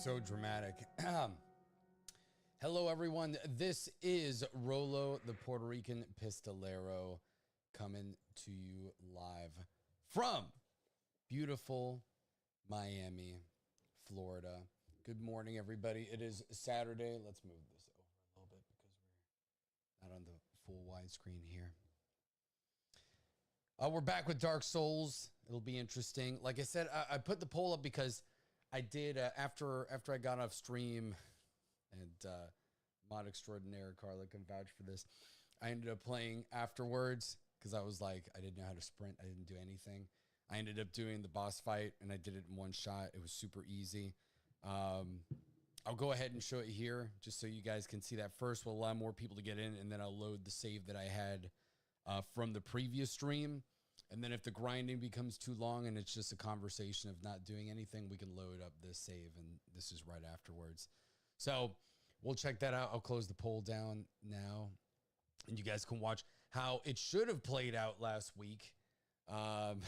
So dramatic. Hello, everyone. This is Rolo, the Puerto Rican pistolero, coming to you live from beautiful Miami, Florida. Good morning, everybody. It is Saturday. Let's move this over a little bit because we're not on the full widescreen here. We're back with Dark Souls. It'll be interesting. Like I said, I put the poll up because I did after I got off stream, and mod extraordinaire Carla can vouch for this. I ended up playing afterwards because I was like, I didn't know how to sprint. I didn't do anything. I ended up doing the boss fight, and I did it in one shot. It was super easy. I'll go ahead and show it here just so you guys can see that. First, we'll allow more people to get in, and then I'll load the save that I had from the previous stream. And then if the grinding becomes too long and it's just a conversation of not doing anything, we can load up this save, and this is right afterwards. So we'll check that out. I'll close the poll down now, and you guys can watch how it should have played out last week. And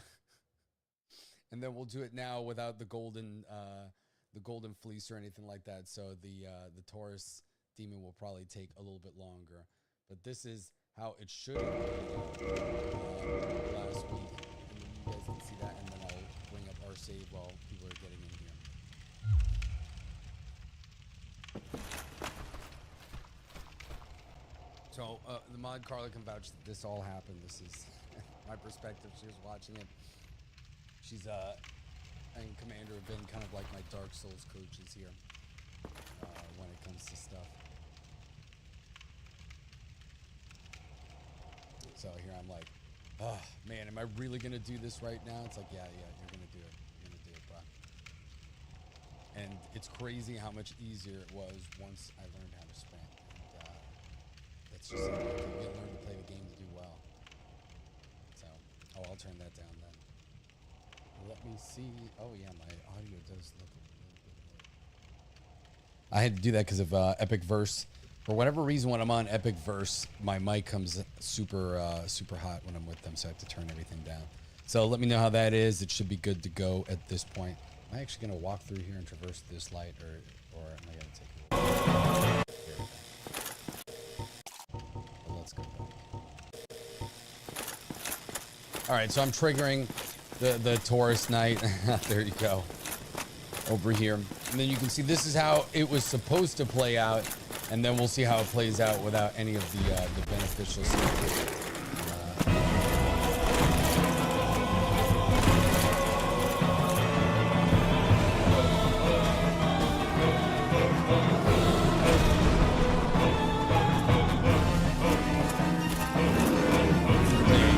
then we'll do it now without the golden fleece or anything like that. So the Taurus demon will probably take a little bit longer, but this is how it should have played out last week. And then you guys can see that, and then I'll bring up our save while people are getting in here. So the mod Carla can vouch that this all happened. This is my perspective. She was watching it. She's and Commander have been kind of like my Dark Souls coaches here when it comes to stuff. So here I'm like, oh man, am I really gonna do this right now? It's like, yeah, you're gonna do it. You're gonna do it, bro. And it's crazy how much easier it was once I learned how to sprint. And that's just something like you gotta learn to play the game to do well. So, I'll turn that down then. Let me see. Oh yeah, my audio does look a little bit low. I had to do that because of Epic Verse. For whatever reason, when I'm on Epic Verse, my mic comes super hot when I'm with them, so I have to turn everything down. So let me know how that is. It should be good to go at this point. Am I actually going to walk through here and traverse this light, or am I going to take it? There we go. Well, let's go back. All right, so I'm triggering the Taurus Knight. There you go. Over here. And then you can see this is how it was supposed to play out. And then we'll see how it plays out without any of the beneficial stuff.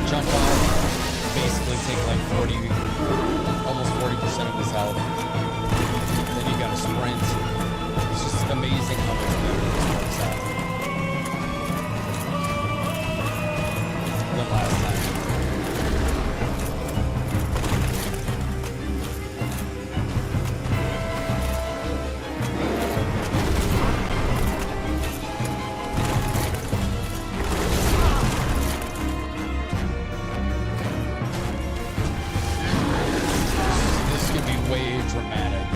Jump off, basically take like almost 40% of his health. Then you gotta sprint. It's just amazing how much better this works out than last time. This is going to be way dramatic.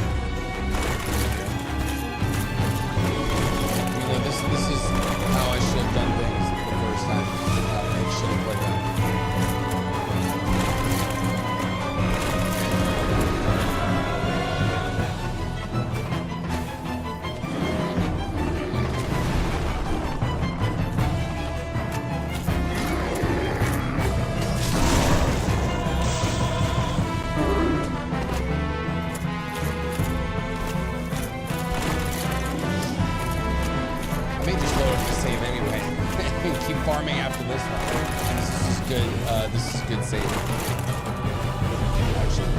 This is how I should have done things the first time. It should have played out. Keep farming after this one. And this is good. This is good save. Actually,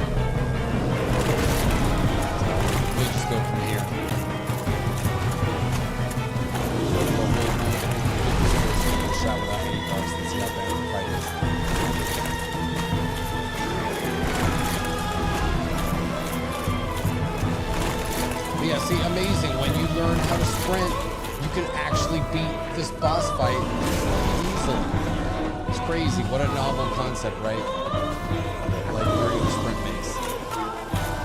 we'll just go from here. Shot without any bugs. Let's see how bad the fight is. But yeah, see, amazing when you learn how to sprint. You can actually beat this boss fight easily. It's crazy. What a novel concept, right? Like learning to sprint makes.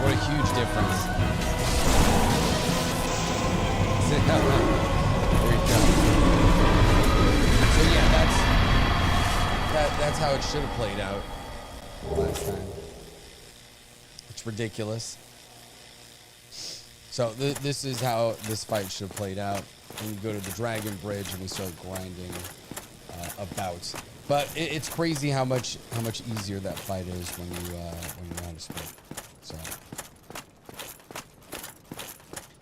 What a huge difference. There you go. So yeah, that's how it should have played out last time. It's ridiculous. So this is how this fight should have played out. And you go to the Dragon Bridge and we start grinding about. But it's crazy how much easier that fight is when you know how to speak. So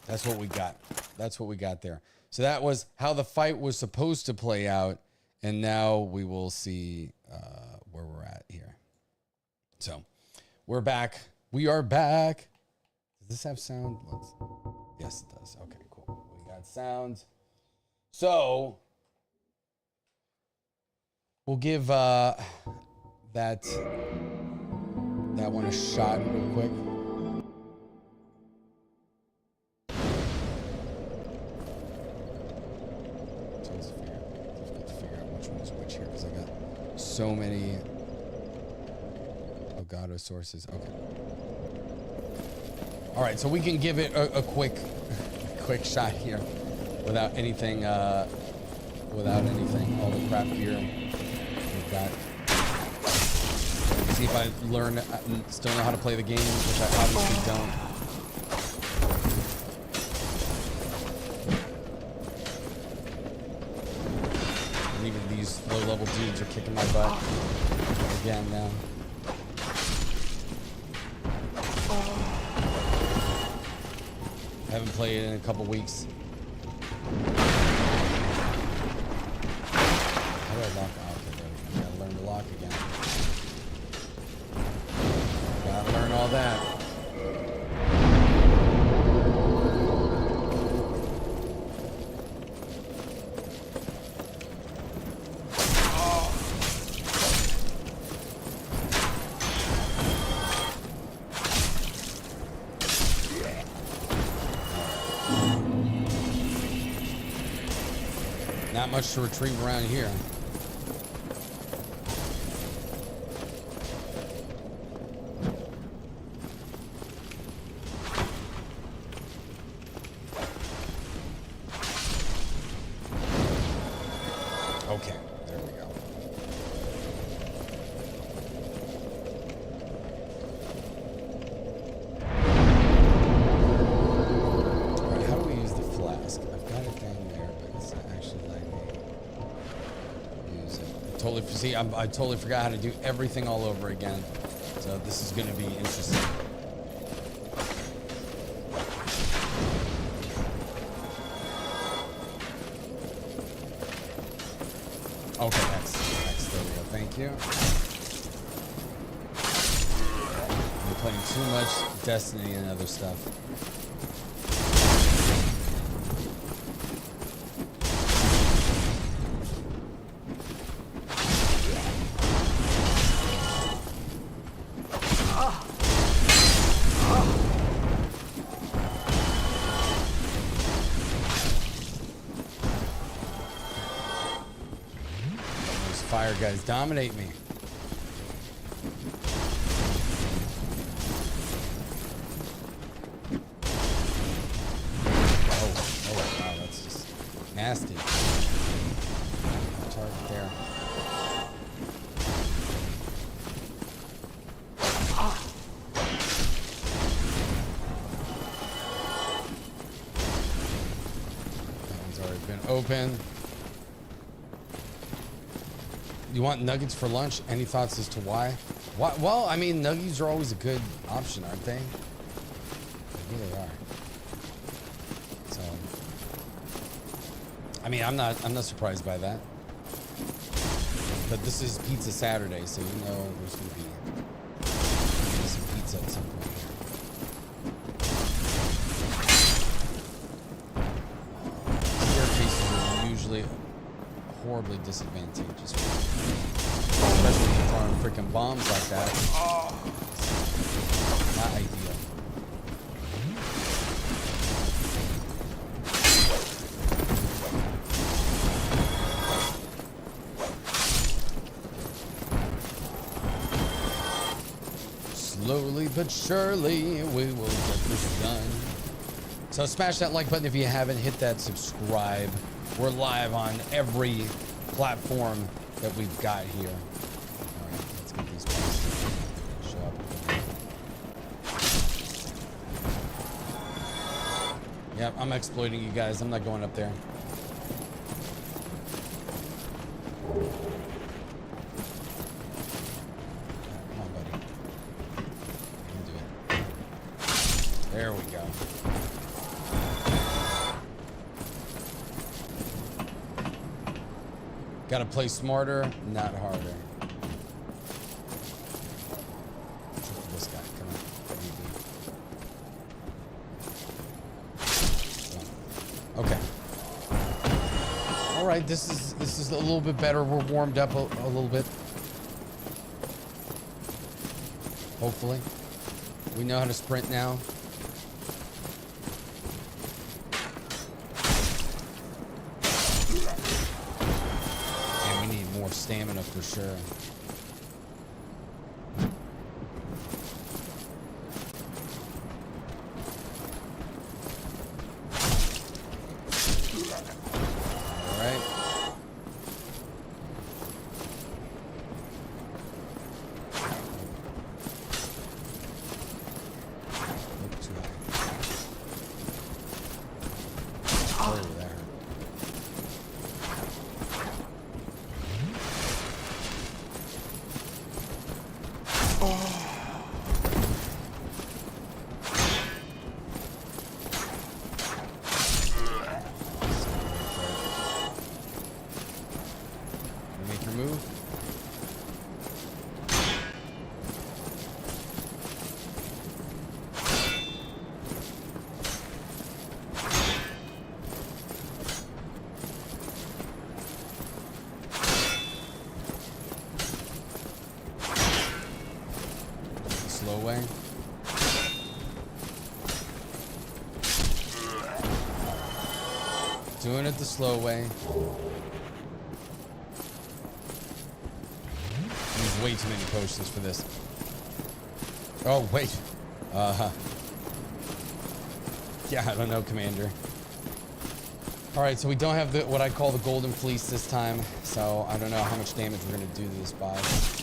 that's what we got. That's what we got there. So that was how the fight was supposed to play out, and now we will see where we're at here. So we're back. We are back. Does this have sound? Yes, it does. Okay, cool. We got sound. So we'll give that one a shot real quick. So it's difficult to figure out which one is which here because I got so many Elgato sources. Okay. All right, so we can give it a quick shot here without anything. All the crap gear we've got. See if I still know how to play the game, which I obviously don't. And even these low-level dudes are kicking my butt again now. I haven't played it in a couple weeks. How do I lock? Oh, okay, there we go. Gotta learn to lock again. Gotta learn all that. Not much to retrieve around here. Okay, there we go. All right, how do we use the flask? I've got a thing there, but it's not actually letting me use it. I totally forgot how to do everything all over again. So this is going to be interesting. Okay, X, there we go. Thank you. I'm playing too much Destiny and other stuff. Fire guys dominate me. Oh wow, that's just nasty. Target there. That one's already been open. You want nuggets for lunch? Any thoughts as to why? Well, I mean, nuggets are always a good option, aren't they? Maybe they are. So, I mean, I'm not surprised by that. But this is Pizza Saturday, so you know there's gonna be some pizza at some point here. Staircases are usually horribly disadvantageous, especially when you're throwing freaking bombs like that. Not ideal. Slowly but surely, we will get this done. So smash that like button if you haven't. Hit that subscribe. We're live on every platform that we've got here. All right, let's get these guys to show up. Yep, I'm exploiting you guys. I'm not going up there. Come on, buddy. You can do it. There we go. Gotta play smarter, not harder. This guy, come on. Okay. All right, this is a little bit better. We're warmed up a little bit. Hopefully, we know how to sprint now. Stamina for sure. All right. Oh, that hurt. Move. Slow way. Doing it the slow way. Way too many potions for this. Oh, wait. Yeah, I don't know, Commander. All right, so we don't have what I call the golden fleece this time, so I don't know how much damage we're going to do to this boss.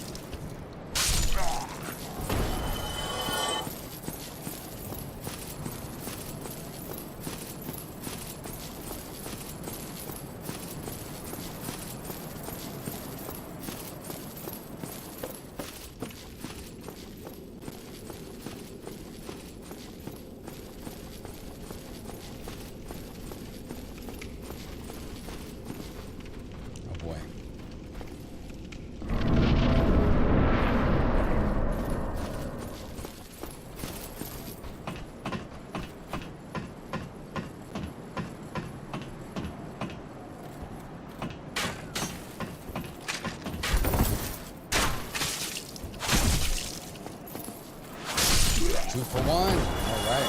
Two for one. All right.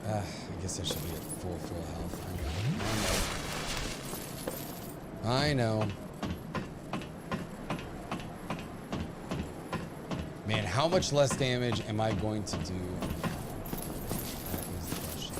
I guess I should be at full health. I know. Man, how much less damage am I going to do? That is the question.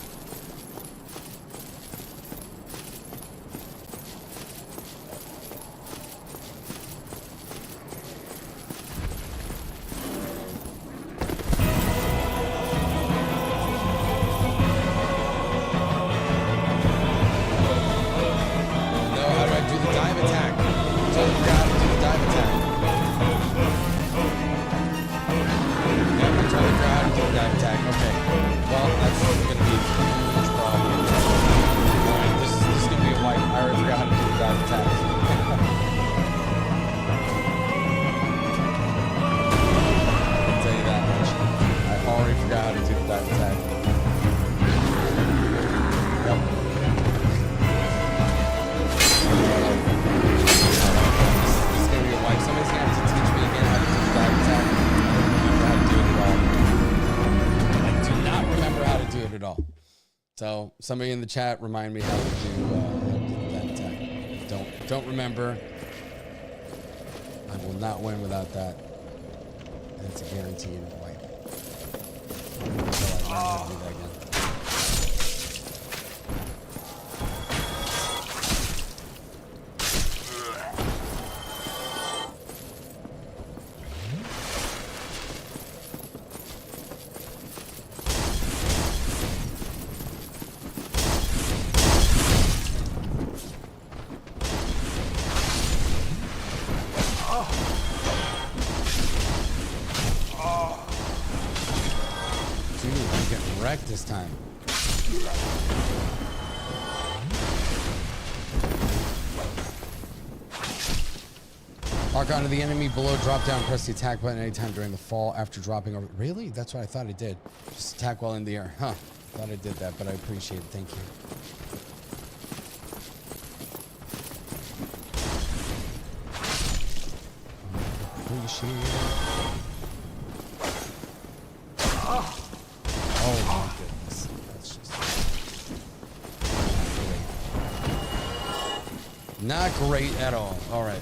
So somebody in the chat remind me how to do that attack. Don't remember. I will not win without that. That's a guaranteed wipe. learn how to do that again. This time. Lock onto the enemy below, drop down, press the attack button anytime during the fall after dropping over. Really? That's what I thought I did. Just attack while in the air. Huh. Thought I did that, but I appreciate it. Thank you. Appreciate it. Oh my goodness. That's just not great at all. All right.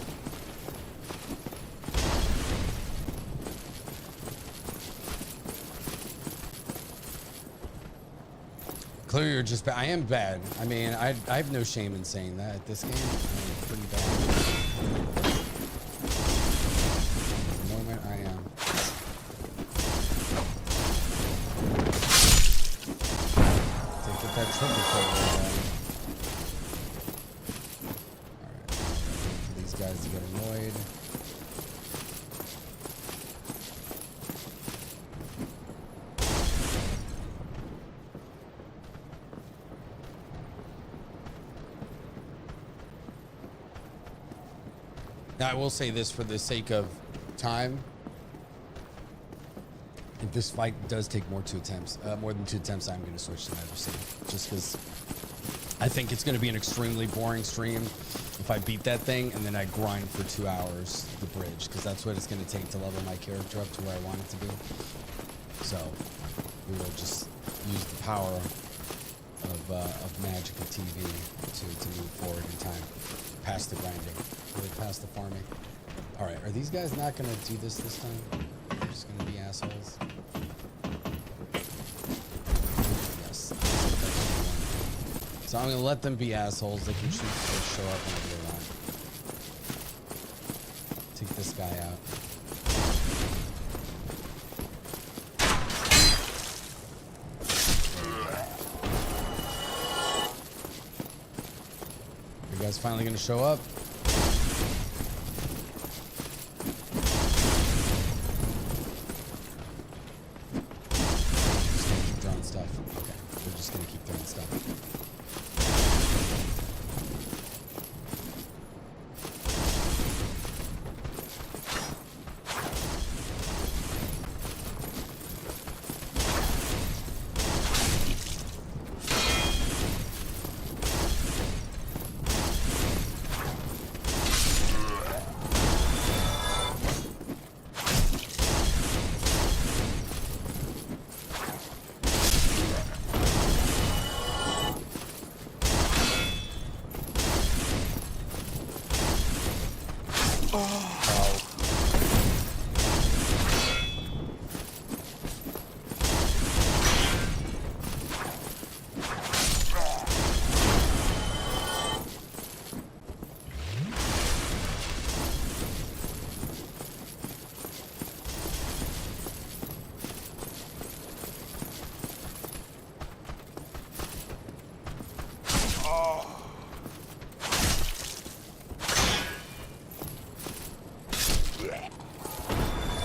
Clearly you're just bad. I am bad. I mean, I have no shame in saying that. This game, I'm pretty bad. At the moment, I am. Get that triple plate right now. Alright. For these guys to get annoyed. Now, I will say this for the sake of time. If this fight does take more than 2 attempts, I'm going to switch to Never Seen. Just because I think it's going to be an extremely boring stream if I beat that thing and then I grind for 2 hours the bridge, because that's what it's going to take to level my character up to where I want it to be. So we will just use the power of magic and TV to move forward in time, past the grinding, really past the farming. All right, are these guys not going to do this time? They're just going to be assholes. Yes. So I'm going to let them be assholes. They can shoot, show up whenever they want. Take this guy out. You guys finally going to show up?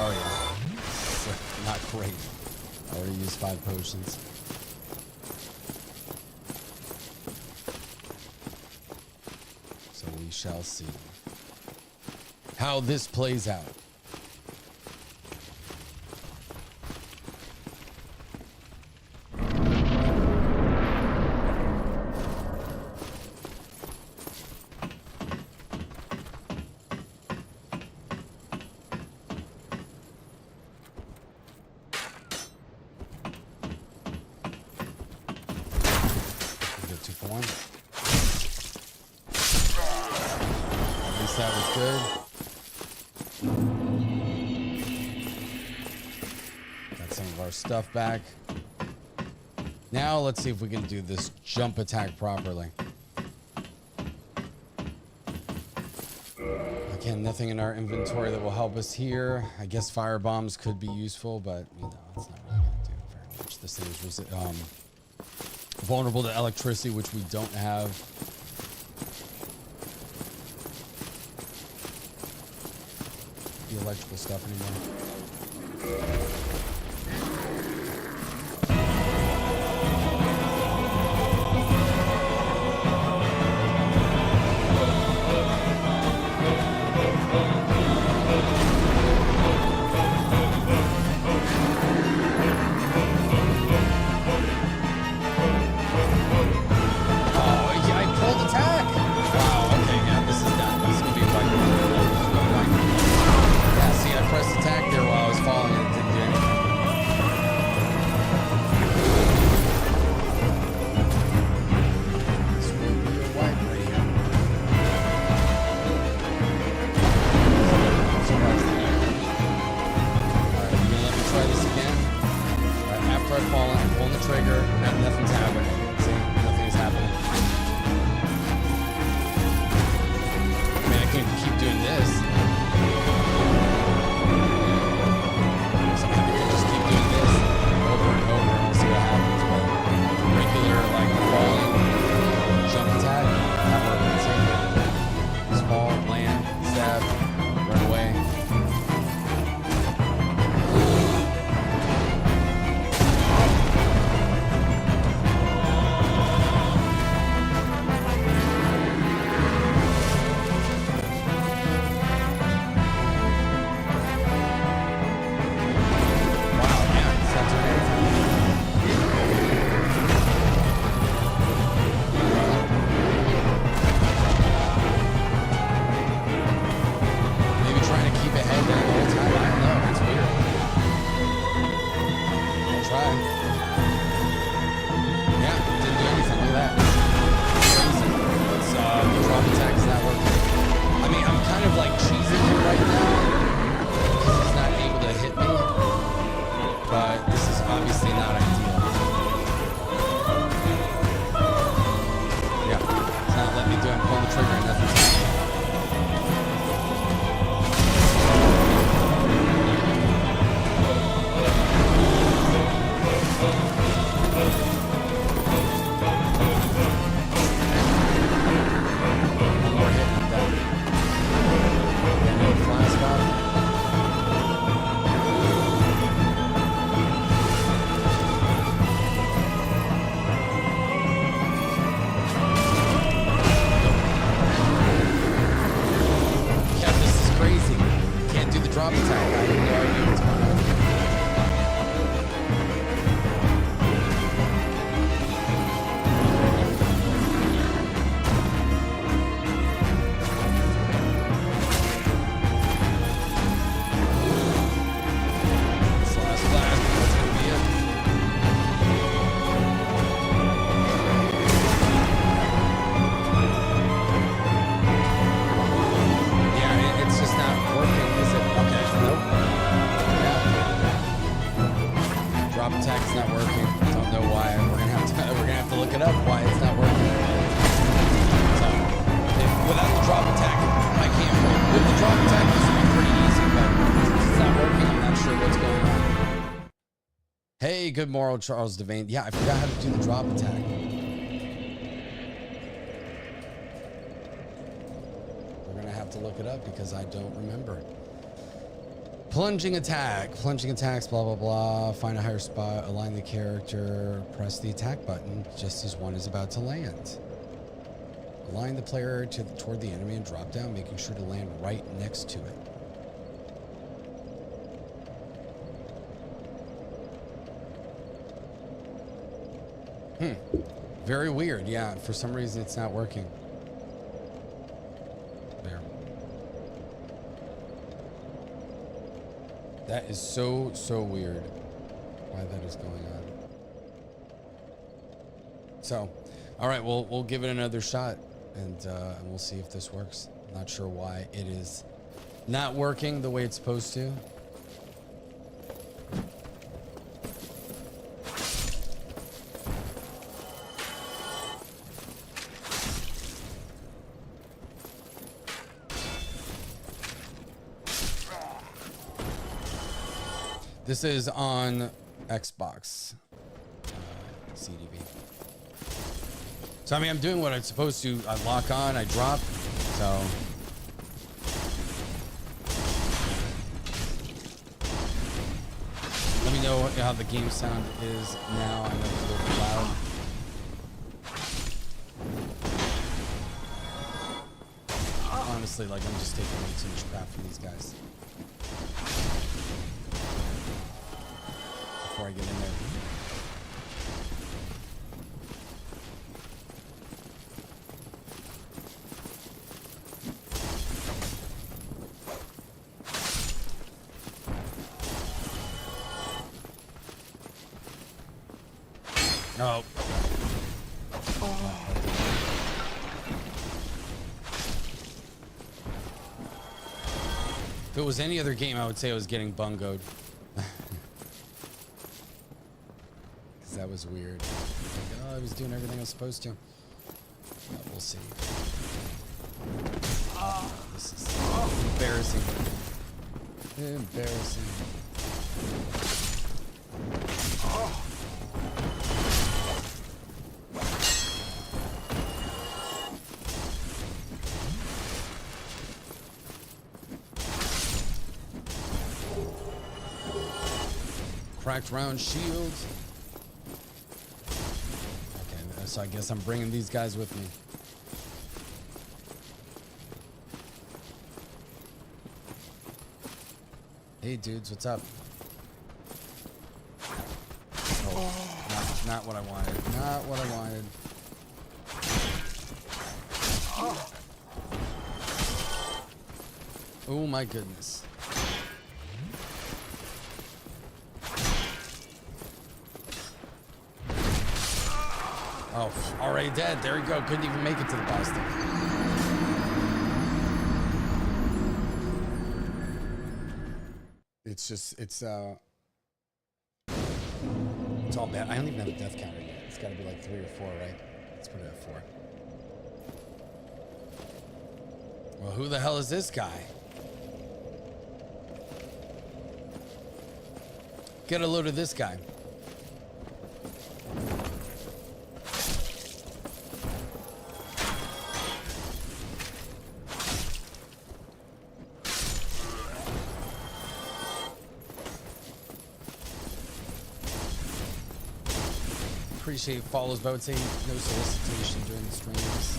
Oh yeah, not great. I already used 5 potions. So we shall see how this plays out. Stuff back. Now let's see if we can do this jump attack properly. Again, nothing in our inventory that will help us here. I guess fire bombs could be useful, but you know, it's not really going to do very much. This thing is vulnerable to electricity, which we don't have. The electrical stuff anymore. Good moral, Charles Devane. Yeah, I forgot how to do the drop attack. We're gonna have to look it up because I don't remember. Plunging attack, plunging attacks, blah blah blah. Find a higher spot, align the character, press the attack button just as one is about to land. Align the player toward the enemy and drop down, making sure to land right next to it. Very weird. Yeah, for some reason it's not working. There. That is so weird why that is going on. So, all right, we'll give it another shot and we'll see if this works. Not sure why it is not working the way it's supposed to. This is on Xbox. CDB. So, I mean, I'm doing what I'm supposed to. I lock on, I drop. So. Let me know how the game sound is now. I know it's a little loud. Honestly, like, I'm just taking way too much crap from these guys. Before I get in there. Oh. If it was any other game, I would say I was getting bungoed. Because that was weird. Like, oh, I was doing everything I was supposed to. But we'll see. Oh, this is embarrassing. Embarrassing. Oh. Cracked round shields. Okay, so I guess I'm bringing these guys with me. Hey dudes, what's up? Oh, not what I wanted. Not what I wanted. Oh my goodness. Oh, already dead. There we go. Couldn't even make it to the boss thing. It's just, it's all bad. I don't even have a death counter yet. It's got to be like 3 or 4, right? Let's put it at 4. Well, who the hell is this guy? Get a load of this guy. Appreciate follows, but I would say no solicitation during the streams.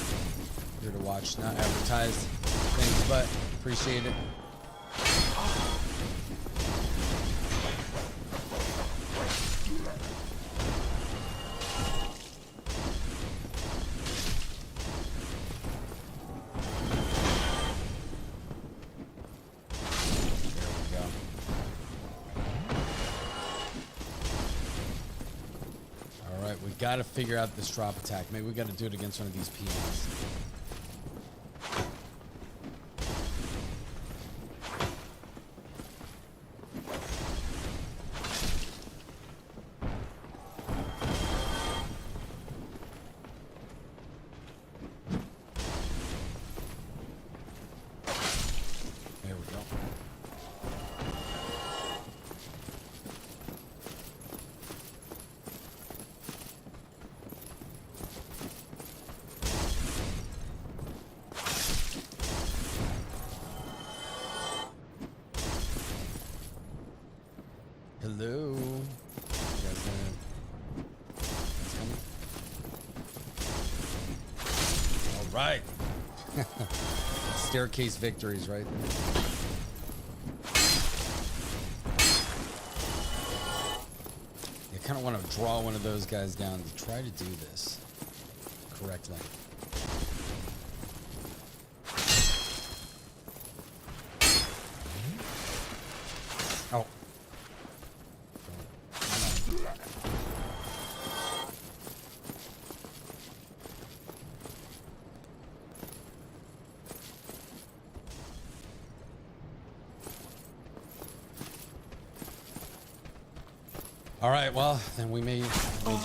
Here to watch, not advertise. Thanks, but appreciate it. Got to figure out this drop attack. Maybe we got to do it against one of these peons. There we go. Hello. You guys gonna... It's coming. All right. Staircase victories, right? I kind of want to draw one of those guys down to try to do this correctly. Oh. All right, well, then we may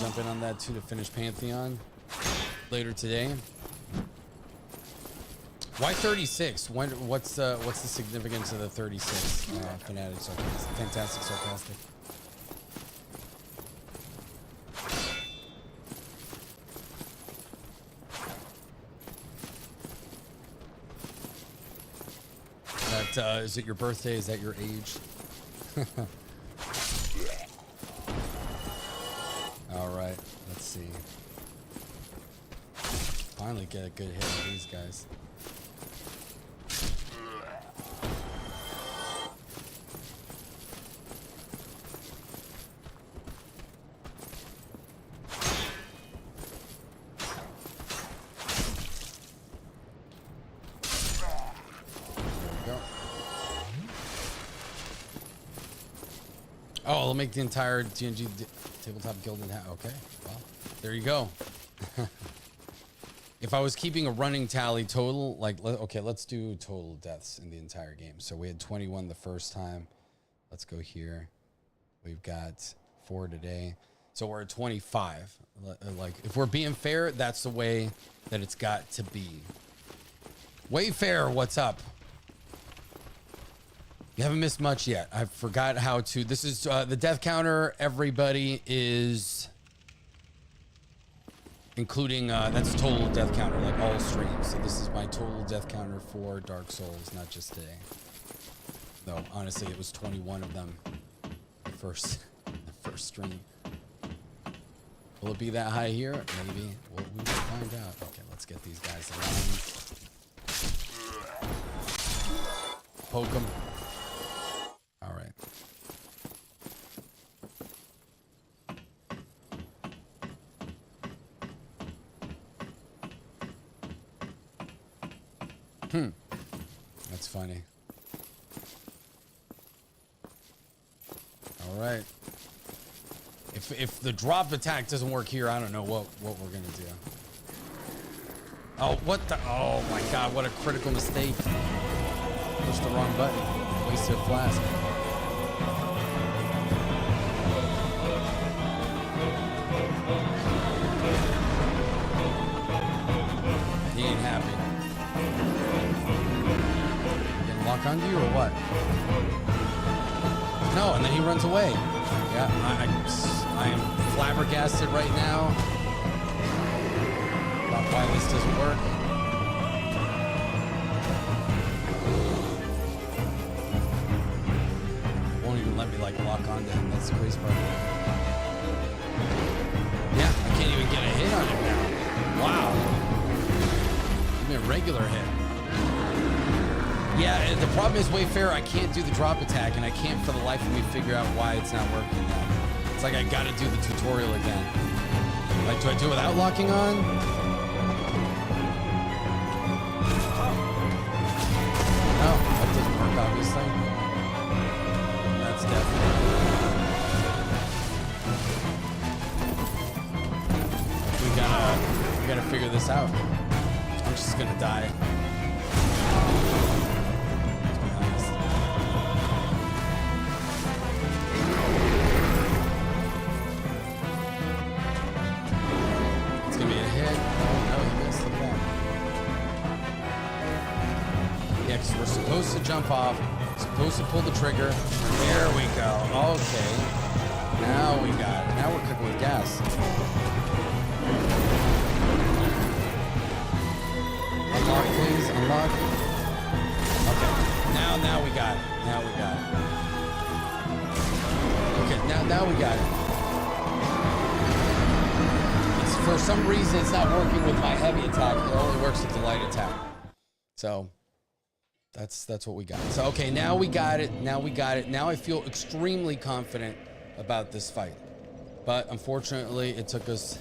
jump in on that too to finish Pantheon later today. Why 36? What's the significance of the 36? Fanatic sarcastic, fantastic sarcastic. That is it your birthday? Is that your age? All right, let's see. Finally get a good hit of these guys. Oh, I'll make the entire TNG tabletop guild in half. Okay, well, there you go. If I was keeping a running tally total, like, okay, let's do total deaths in the entire game. So we had 21 the first time. Let's go here. We've got 4 today. So we're at 25. Like, if we're being fair, that's the way that it's got to be. Wayfair, what's up? You haven't missed much yet. I forgot how to. This is the death counter. Everybody is including that's total death counter, like all streams. So this is my total death counter for Dark Souls, not just today. Though honestly, it was 21 of them. The first stream. Will it be that high here? Maybe. Well, we will find out. Okay, let's get these guys aligned. Poke them. All right. That's funny. All right. If the drop attack doesn't work here, I don't know what we're gonna do. Oh, what the? Oh my God! What a critical mistake! Pushed the wrong button. Wasted a flask. He ain't happy. Getting locked onto you or what? No, and then he runs away. Yeah, I am flabbergasted right now about why this doesn't work. Won't even let me like lock onto him. That's the crazy part. Yeah, I can't even get a hit on him now. Wow. Give me a regular hit. Yeah, the problem is Wayfair, I can't do the drop attack, and I can't for the life of me figure out why it's not working now. It's like I gotta do the tutorial again. Like, do I do it without locking on? No, that doesn't work, obviously. That's definitely... We gotta figure this out. I'm just gonna die. Supposed to jump off, supposed to pull the trigger. There we go. Okay. Now we got it. Now we're cooking with gas. Unlock, please. Unlock. Okay. Now we got it. Now we got it. Okay, now we got it. It's, for some reason, it's not working with my heavy attack. It only works with the light attack. So... That's what we got. So, okay, now we got it. Now we got it. Now I feel extremely confident about this fight. But unfortunately, it took us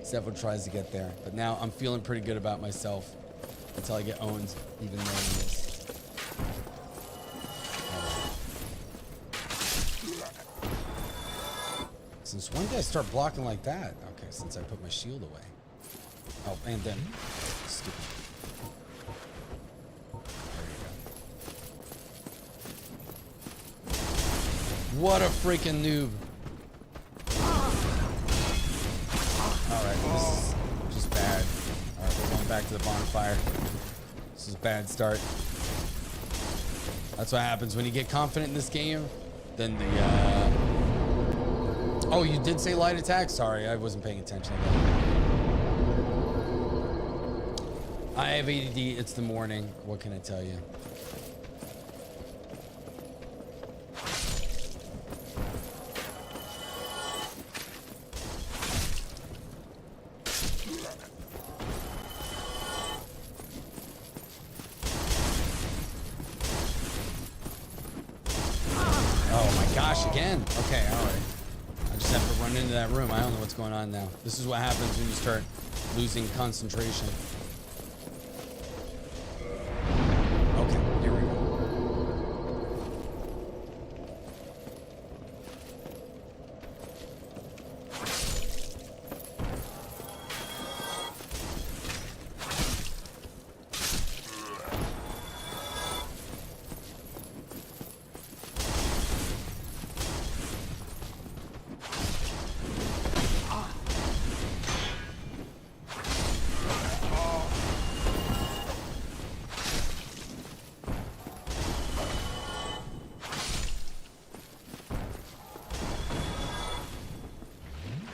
several tries to get there. But now I'm feeling pretty good about myself until I get owned, even knowing this. Since when did I start blocking like that? Okay, since I put my shield away. Oh, and then... Stupid. What a freaking noob. Alright, this is just bad. Alright, we're going back to the bonfire. This is a bad start. That's what happens when you get confident in this game. Then the, oh, you did say light attack? Sorry, I wasn't paying attention. I have ADD. It's the morning. What can I tell you? Again. Okay, all right. I just have to run into that room. I don't know what's going on now. This is what happens when you start losing concentration. Okay, here we go.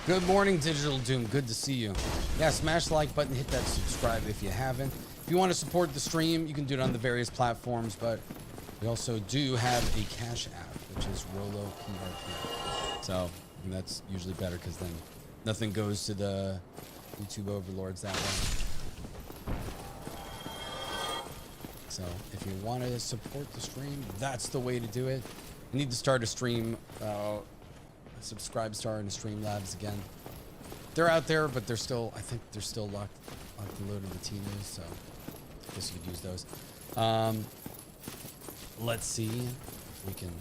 Good morning, Digital Doom. Good to see you. Yeah, smash the like button, hit that subscribe if you haven't. If you want to support the stream, you can do it on the various platforms, but we also do have a Cash App, which is RoloPRP. So that's usually better because then nothing goes to the YouTube overlords that way. So if you want to support the stream, that's the way to do it. I need to start a stream, Subscribe Star and Streamlabs again. They're out there, but they're still, I think they're still locked and loaded with Tina's, so I guess you could use those. Let's see if we can.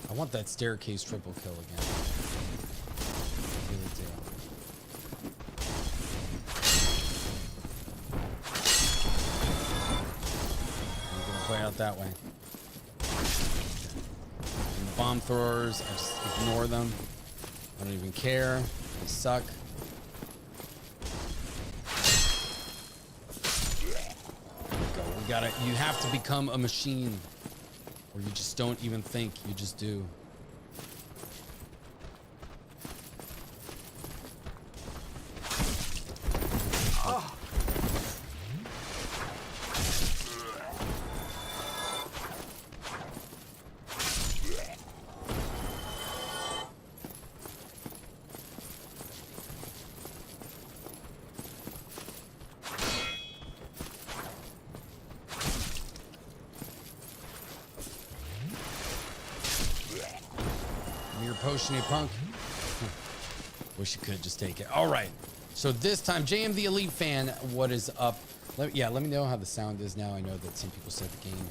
I want that staircase triple kill again. I really do. I'm gonna play out that way. Bomb throwers, I just ignore them. I don't even care. They suck. There we go. We gotta. You have to become a machine, or you just don't even think. You just do. Oh. Potion punk. Wish you could just take it. All right. So this time, JM the Elite Fan, what is up? Let me know how the sound is now. I know that some people said the game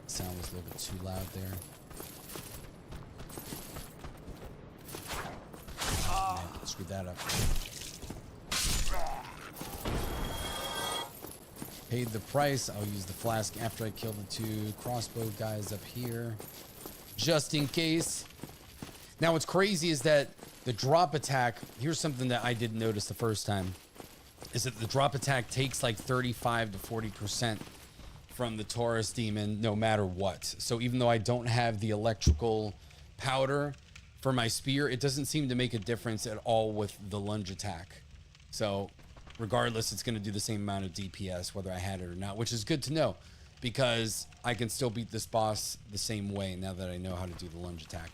sound was a little bit too loud there. Man, screwed that up. Paid the price. I'll use the flask after I kill the two crossbow guys up here, just in case. Now, what's crazy is that the drop attack, here's something that I didn't notice the first time, is that the drop attack takes like 35 to 40% from the Taurus demon no matter what. So even though I don't have the electrical powder for my spear, it doesn't seem to make a difference at all with the lunge attack. So regardless, it's going to do the same amount of DPS whether I had it or not, which is good to know because I can still beat this boss the same way now that I know how to do the lunge attack.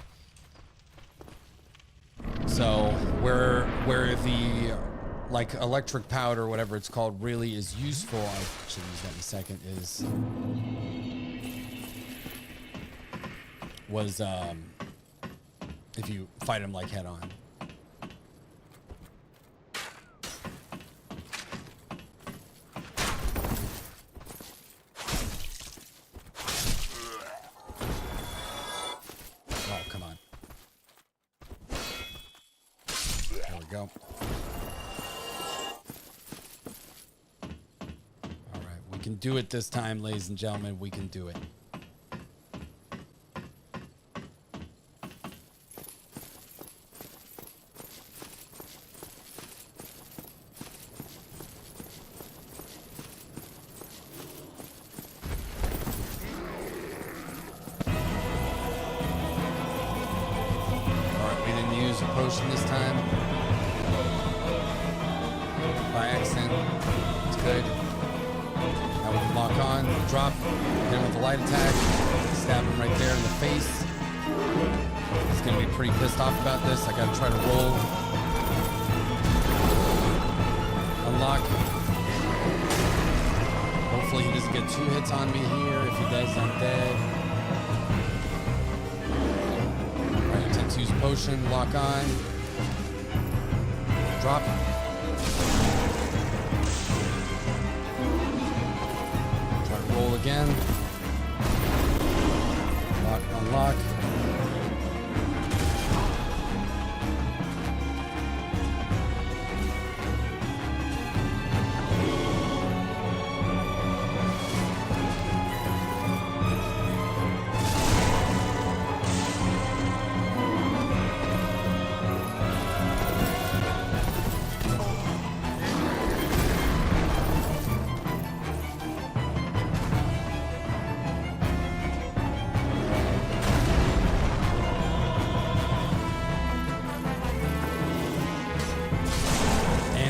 So where the like electric powder, whatever it's called, really is useful, I should use that in a second, was if you fight him like head on. Oh, come on. There we go. All right, we can do it this time, ladies and gentlemen. We can do it. potion this time. By accident. It's good. Now we can lock on, drop, hit him with the light attack, stab him right there in the face. He's gonna be pretty pissed off about this. I gotta try to roll. Unlock. Hopefully he doesn't get 2 hits on me here. If he does, I'm dead. Alright, attempt to use potion, lock on. Drop. Try to roll again. Lock, unlock.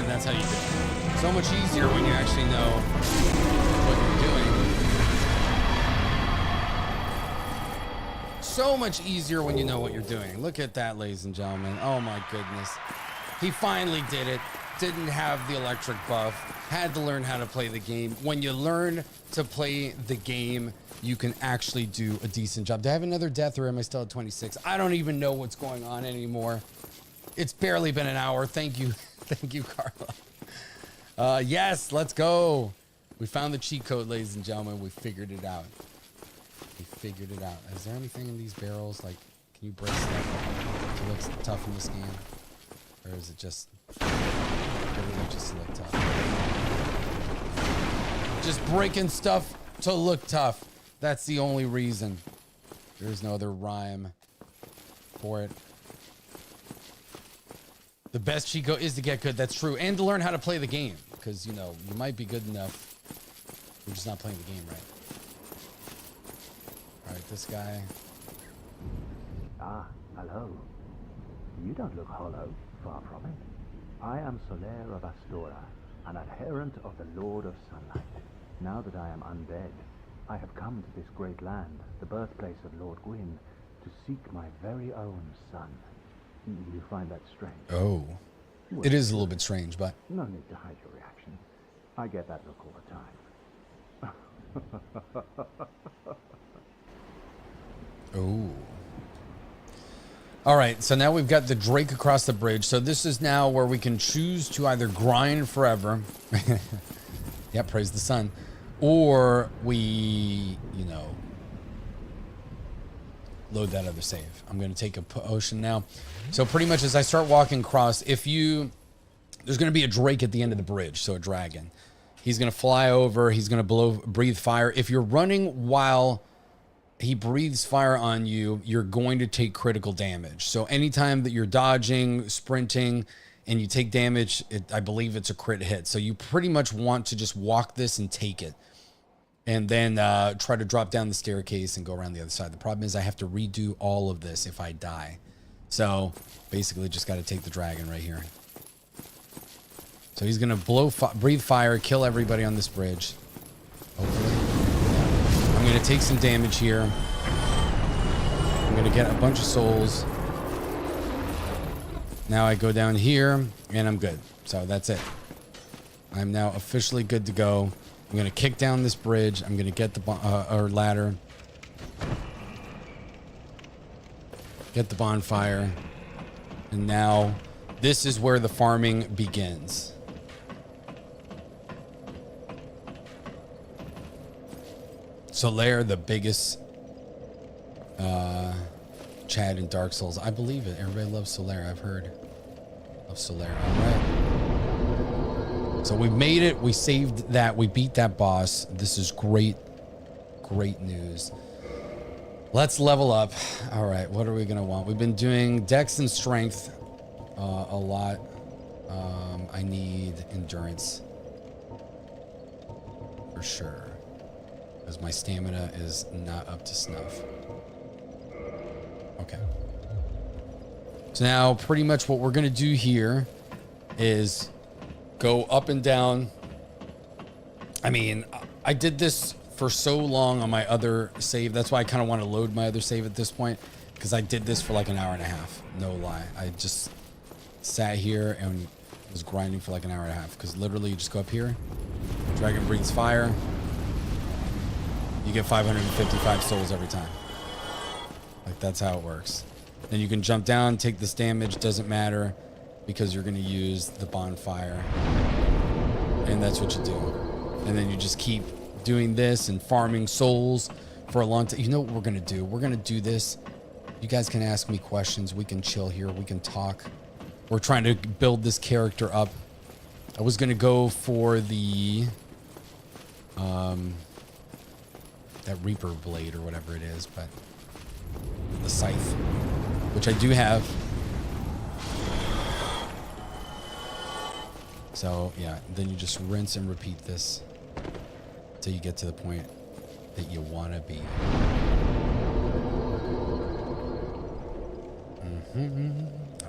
That's how you do it. So much easier when you actually know what you're doing. So much easier when you know what you're doing. Look at that, ladies and gentlemen. Oh my goodness. He finally did it. Didn't have the electric buff. Had to learn how to play the game. When you learn to play the game, you can actually do a decent job. Do I have another death or am I still at 26? I don't even know what's going on anymore. It's barely been an hour. Thank you. Thank you, Carla. Yes, let's go. We found the cheat code, ladies and gentlemen. We figured it out. We figured it out. Is there anything in these barrels? Like, can you break stuff to look tough in this game? Or is it just literally just to look tough? Just breaking stuff to look tough. That's the only reason. There's no other rhyme for it. The best cheat code is to get good. That's true. And to learn how to play the game. Because, you know, you might be good enough. You're just not playing the game right. Alright, this guy. Ah, hello. You don't look hollow. Far from it. I am Soler of Astora, an adherent of the Lord of Sunlight. Now that I am undead, I have come to this great land, the birthplace of Lord Gwyn, to seek my very own son. You find that strange? Oh. Well, it is a little bit strange, but... No need to hide your reaction. I get that look all the time. Oh. Alright, so now we've got the Drake across the bridge. So this is now where we can choose to either grind forever. Yep, praise the sun. Or we, you know, load that other save. I'm going to take a potion now. So pretty much as I start walking across, there's going to be a Drake at the end of the bridge. So a dragon. He's going to fly over. He's going to breathe fire. If you're running while he breathes fire on you, you're going to take critical damage. So anytime that you're dodging, sprinting, and you take damage, I believe it's a crit hit. So you pretty much want to just walk this and take it. And then try to drop down the staircase and go around the other side. The problem is I have to redo all of this if I die. So basically just got to take the dragon right here. So he's going to breathe fire, kill everybody on this bridge. Hopefully. I'm going to take some damage here. I'm going to get a bunch of souls. Now I go down here and I'm good. So that's it. I'm now officially good to go. I'm going to kick down this bridge. I'm going to get the ladder. Get the bonfire. And now this is where the farming begins. Soler, the biggest Chad in Dark Souls. I believe it. Everybody loves Soler. I've heard of Soler. All right. So we made it. We saved that. We beat that boss. This is great. Great news. Let's level up. All right. What are we going to want? We've been doing Dex and Strength a lot. I need Endurance. For sure. Because my stamina is not up to snuff. Okay. So now pretty much what we're going to do here is go up and down. I mean, I did this for so long on my other save. That's why I kind of want to load my other save at this point, because I did this for like an hour and a half. No lie. I just sat here and was grinding for like an hour and a half, because literally you just go up here, dragon breathes fire, you get 555 souls every time. Like, that's how it works. Then you can jump down, take this damage, doesn't matter, because you're going to use the bonfire. And that's what you do. And then you just keep doing this and farming souls for a long time. You know what we're going to do? We're going to do this. You guys can ask me questions. We can chill here. We can talk. We're trying to build this character up. I was going to go for the that Reaper blade or whatever it is, but the scythe, which I do have. So yeah, then you just rinse and repeat this till you get to the point that you want to be.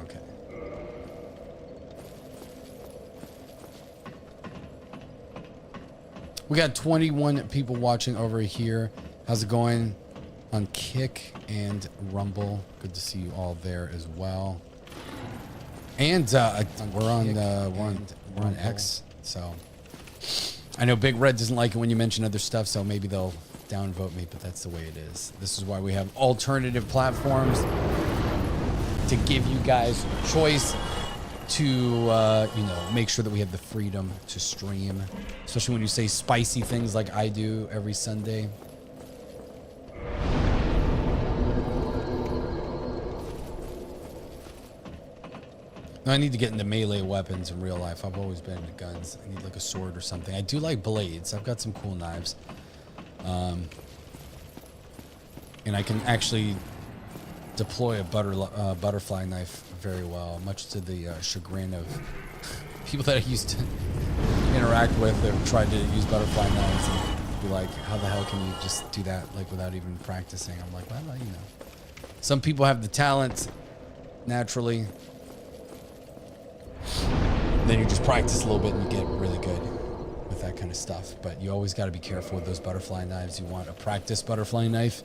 Okay. We got 21 people watching over here. How's it going on Kick and Rumble? Good to see you all there as well. And we're on X, so I know Big Red doesn't like it when you mention other stuff, so maybe they'll downvote me, but that's the way it is. This is why we have alternative platforms, to give you guys choice, to make sure that we have the freedom to stream, especially when you say spicy things like I do every Sunday. No, I need to get into melee weapons in real life. I've always been into guns. I need like a sword or something. I do like blades. I've got some cool knives. And I can actually deploy a butterfly knife very well, much to the chagrin of people that I used to interact with that tried to use butterfly knives and be like, how the hell can you just do that like without even practicing? I'm like, well, some people have the talent naturally. Then you just practice a little bit and you get really good with that kind of stuff. But you always got to be careful with those butterfly knives. You want a practice butterfly knife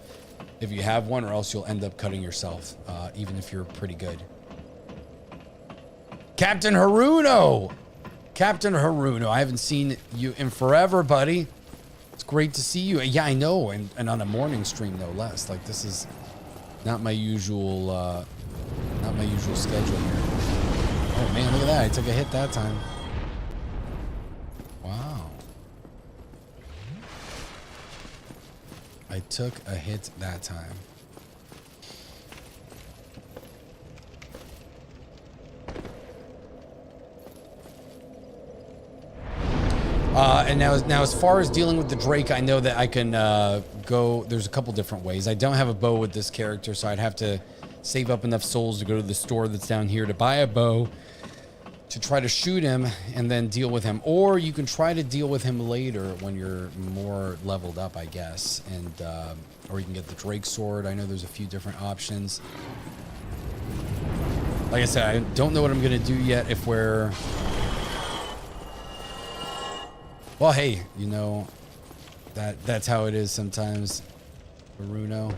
if you have one, or else you'll end up cutting yourself, even if you're pretty good. Captain Haruno! Captain Haruno, I haven't seen you in forever, buddy. It's great to see you. Yeah, I know, and on a morning stream, no less. Like, this is not my usual schedule here. Oh man, look at that. I took a hit that time. Wow. I took a hit that time. And now as far as dealing with the Drake, I know that I can go, there's a couple different ways. I don't have a bow with this character, so I'd have to save up enough souls to go to the store that's down here to buy a bow to try to shoot him and then deal with him. Or you can try to deal with him later when you're more leveled up, I guess. And or you can get the Drake sword. I know there's a few different options. Like I said, I don't know what I'm gonna do yet if we're... Well, hey, that's how it is sometimes, Bruno.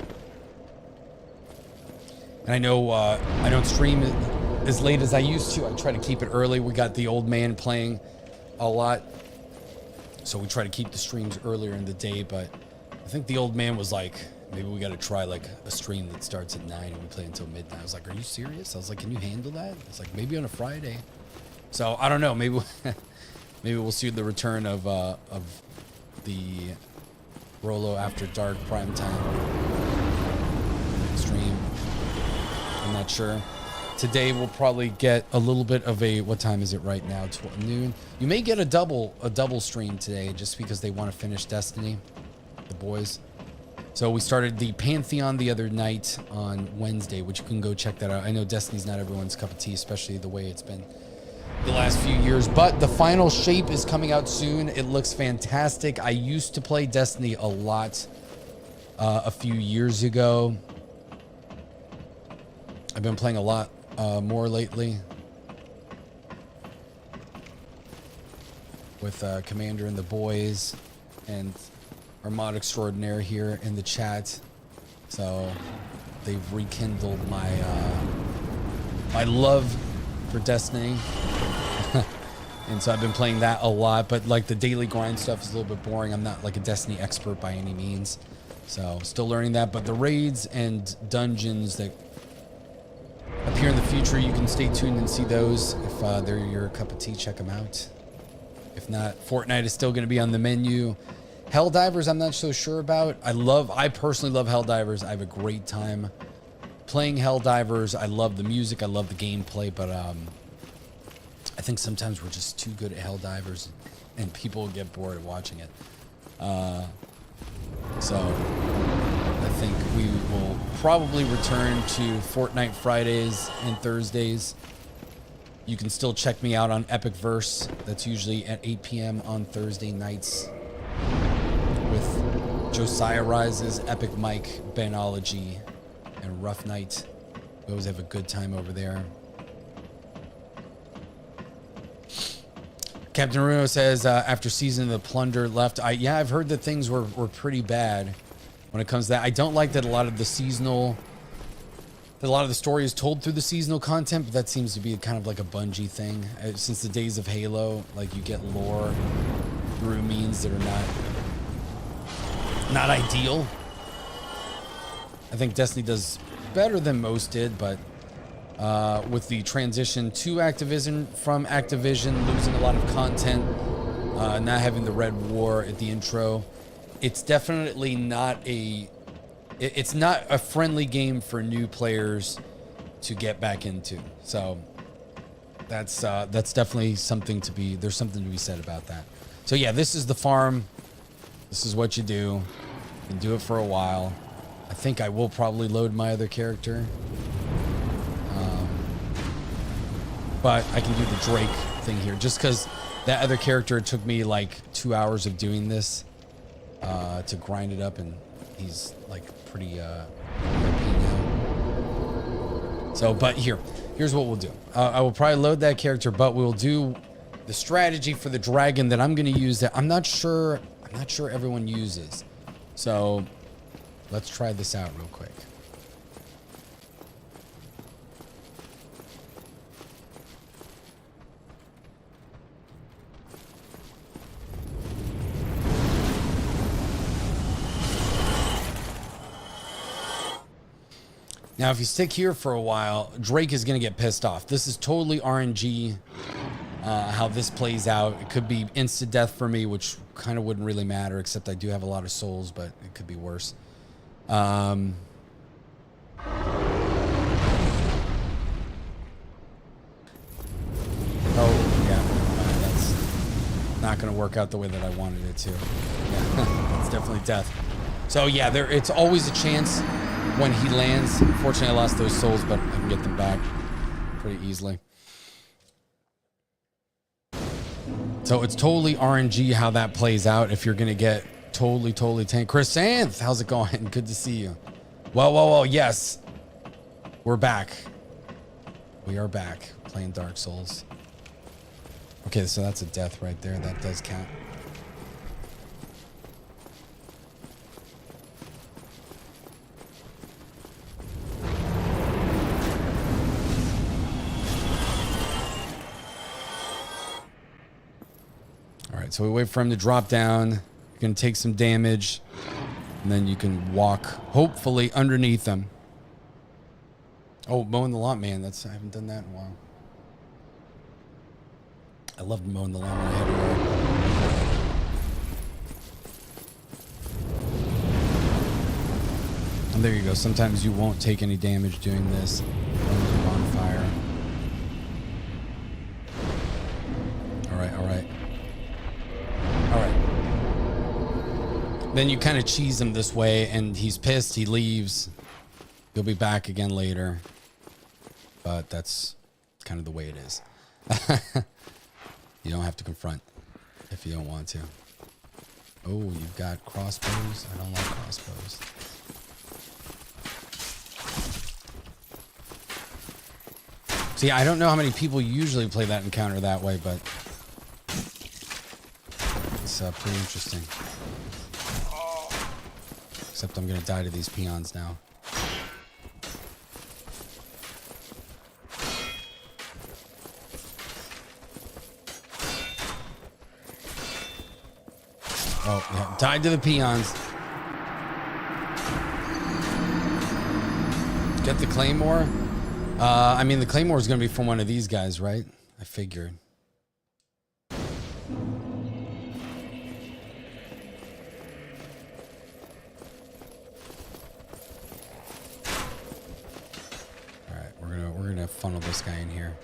And I know I don't stream as late as I used to. I try to keep it early. We got the old man playing a lot, so we try to keep the streams earlier in the day. But I think the old man was like, maybe we got to try like a stream that starts at 9 and we play until midnight. I was like, are you serious? I was like, can you handle that? It's like, maybe on a Friday. So I don't know. Maybe maybe we'll see the return of the Rolo After Dark primetime stream. I'm not sure. Today we'll probably get a little bit of a, what time is it right now? 12 noon. You may get a double stream today just because they want to finish Destiny, the boys. So we started the Pantheon the other night on Wednesday, which you can go check that out. I know Destiny's not everyone's cup of tea, especially the way it's been the last few years, but the final shape is coming out soon. It looks fantastic. I used to play Destiny a lot a few years ago. I've been playing a lot more lately. With Commander and the boys and our mod extraordinaire here in the chat. So they've rekindled my my love for Destiny. And so I've been playing that a lot, but like the daily grind stuff is a little bit boring. I'm not like a Destiny expert by any means. So still learning that, but the raids and dungeons that appear in the future, you can stay tuned and see those. If they're your cup of tea, check them out. If not, Fortnite is still going to be on the menu. Helldivers, I'm not so sure about. I personally love Helldivers. I have a great time playing Helldivers. I love the music. I love the gameplay, but I think sometimes we're just too good at Helldivers and people get bored of watching it. So I think we will probably return to Fortnite Fridays and Thursdays. You can still check me out on Epic Verse. That's usually at 8 p.m. on Thursday nights with Josiah Rises, Epic Mike, Benology, and Rough Night. We always have a good time over there. Captain Runo says, after Season of the Plunder left, yeah, I've heard that things were pretty bad when it comes to that. I don't like that a lot of the story is told through the seasonal content, but that seems to be kind of like a Bungie thing. Since the days of Halo, like you get lore through means that are not ideal. I think Destiny does better than most did, but with the transition to Activision, from Activision, losing a lot of content, not having the Red War at the intro, it's definitely not it's not a friendly game for new players to get back into. So that's definitely something to be, there's something to be said about that. So yeah, this is the farm. This is what you do. You can do it for a while. I think I will probably load my other character. But I can do the Drake thing here just because that other character, it took me like 2 hours of doing this to grind it up, and he's like pretty OP now. So, but here's what we'll do. I will probably load that character, but we'll do the strategy for the dragon that I'm going to use that I'm not sure everyone uses. So let's try this out real quick. Now, if you stick here for a while, Drake is going to get pissed off. This is totally RNG, how this plays out. It could be instant death for me, which kind of wouldn't really matter, except I do have a lot of souls, but it could be worse. Oh, yeah. That's not going to work out the way that I wanted it to. Yeah, it's definitely death. So, yeah, it's always a chance when he lands. Unfortunately, I lost those souls, but I can get them back pretty easily. So it's totally RNG how that plays out if you're going to get totally tanked. Chris Santh, how's it going? Good to see you. Well, yes. We're back. We are back playing Dark Souls. Okay, so that's a death right there. That does count. All right, so we wait for him to drop down. You're going to take some damage, and then you can walk, hopefully, underneath him. Oh, mowing the lawn, man. I haven't done that in a while. I loved mowing the lawn when I had it. And there you go. Sometimes you won't take any damage doing this. Bonfire. All right. Then you kind of cheese him this way, and he's pissed. He leaves. He'll be back again later. But that's kind of the way it is. You don't have to confront if you don't want to. Oh, you've got crossbows? I don't like crossbows. See, I don't know how many people usually play that encounter that way, but it's pretty interesting. Except I'm gonna die to these peons now. Oh, yeah, died to the peons. Get the claymore. I mean, the claymore is gonna be from one of these guys, right? I figured. We're gonna funnel this guy in here.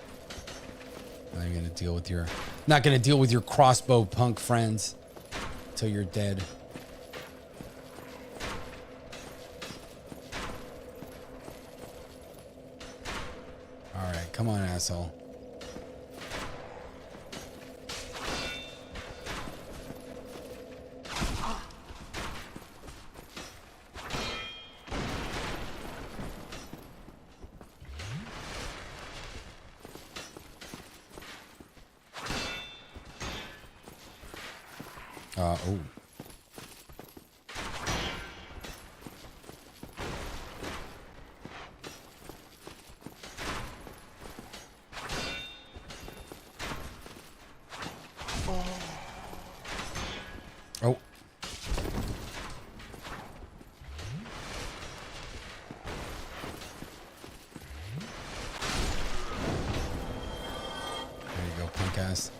I'm gonna deal with your, not gonna deal with your crossbow punk friends till you're dead. All right, come on, asshole. Oh. Oh. There you go, punk ass.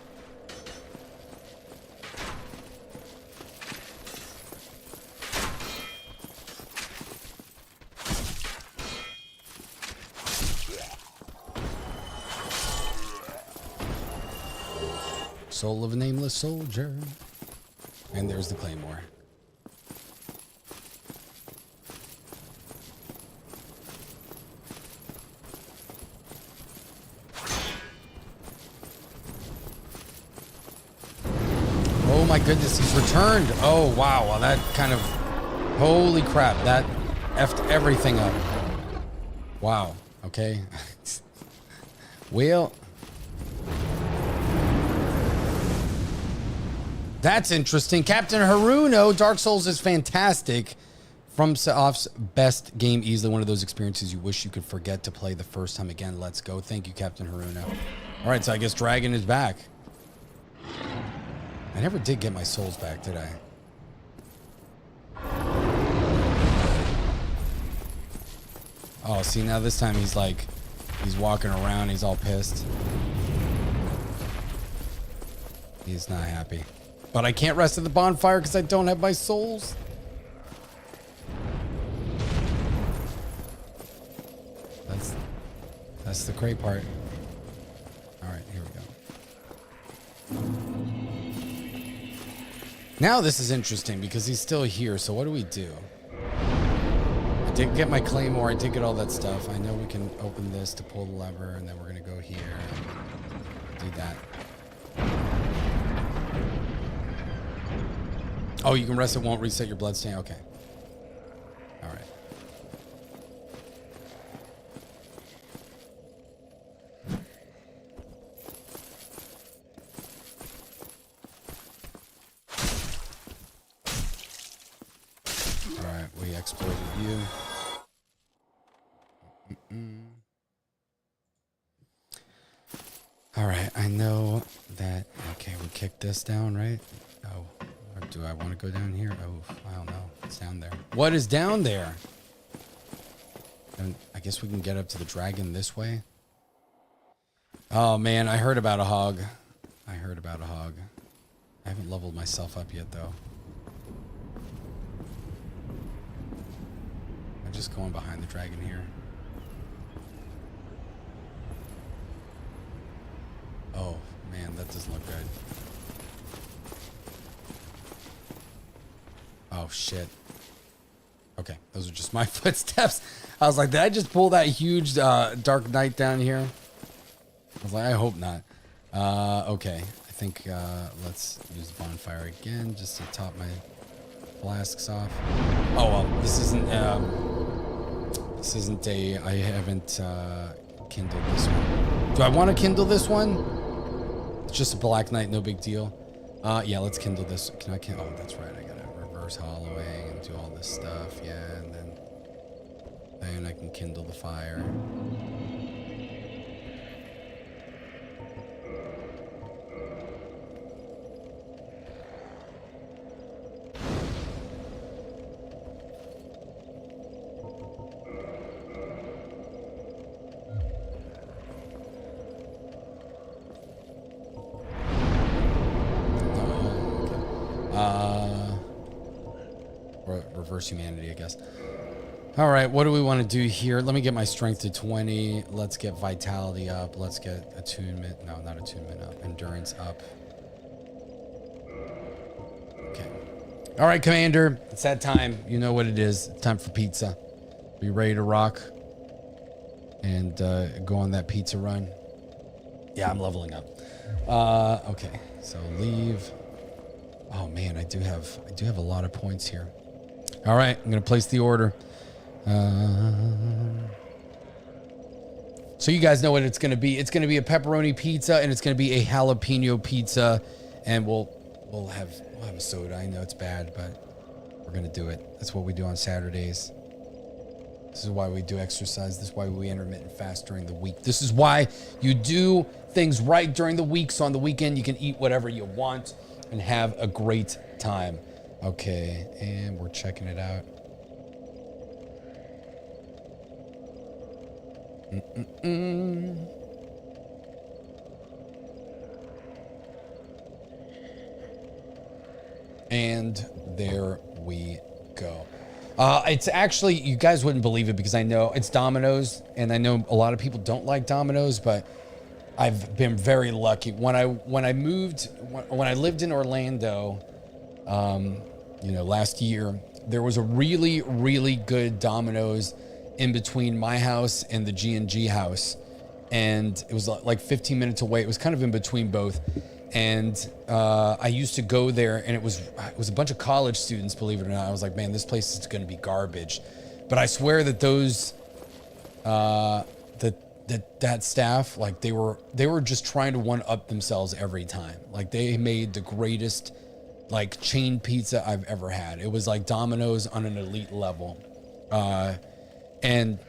Soul of a nameless soldier. And there's the claymore. Oh my goodness, he's returned. Oh wow, well that kind of, holy crap, that effed everything up. Wow, okay. Well, that's interesting. Captain Haruno, Dark Souls is fantastic. FromSoft's best game, easily one of those experiences you wish you could forget to play the first time again. Let's go. Thank you, Captain Haruno. All right, so I guess Dragon is back. I never did get my souls back, did I? Oh, see, now this time he's like, he's walking around. He's all pissed. He's not happy. But I can't rest at the bonfire because I don't have my souls. That's the great part. All right, here we go. Now this is interesting because he's still here. So what do we do? I did get my claymore. I did get all that stuff. I know we can open this to pull the lever, and then we're gonna go here and do that. Oh, you can rest, it won't reset your bloodstain. Okay. All right. All right, we exploited you. All right, I know that. Okay, we kicked this down, right? Oh. Or do I want to go down here? Oh, I don't know. It's down there. What is down there? And I guess we can get up to the dragon this way. Oh, man. I heard about a hog. I haven't leveled myself up yet, though. I'm just going behind the dragon here. Oh, man. That doesn't look good. Oh, shit. Okay, those are just my footsteps. I was like, did I just pull that huge Dark Knight down here? I was like, I hope not. Okay, I think let's use the bonfire again just to top my flasks off. Oh, well, this isn't a, I haven't kindled this one. Do I want to kindle this one? It's just a black knight, no big deal. Yeah, let's kindle this. Can I kindle? Oh, that's right. I gotta reverse hollowing and do all this stuff. Yeah, and then I can kindle the fire. Reverse humanity, I guess. All right, what do we want to do here? Let me get my strength to 20. Let's get vitality up. Let's get attunement. No, not attunement up. Endurance up. Okay. All right, Commander. It's that time. You know what it is. Time for pizza. Be ready to rock and go on that pizza run. Yeah, I'm leveling up. Okay, so leave. Oh man, I do have a lot of points here. All right, I'm gonna place the order. So you guys know what it's gonna be. It's gonna be a pepperoni pizza, and it's gonna be a jalapeno pizza, and we'll have a soda. I know it's bad, but we're gonna do it. That's what we do on Saturdays. This is why we do exercise. This is why we intermittent fast during the week. This is why you do things right during the week, so on the weekend you can eat whatever you want and have a great time. Okay, and we're checking it out. And there we go. It's actually, you guys wouldn't believe it because I know it's Domino's, and I know a lot of people don't like Domino's, but I've been very lucky. When I lived in Orlando, you know, last year, there was a really, really good Domino's in between my house and the G&G house. And it was like 15 minutes away. It was kind of in between both. And I used to go there, and it was a bunch of college students, believe it or not. I was like, man, this place is going to be garbage. But I swear that those, that staff, like they were just trying to one-up themselves every time. Like they made the greatest like chain pizza I've ever had. It was like Domino's on an elite level. And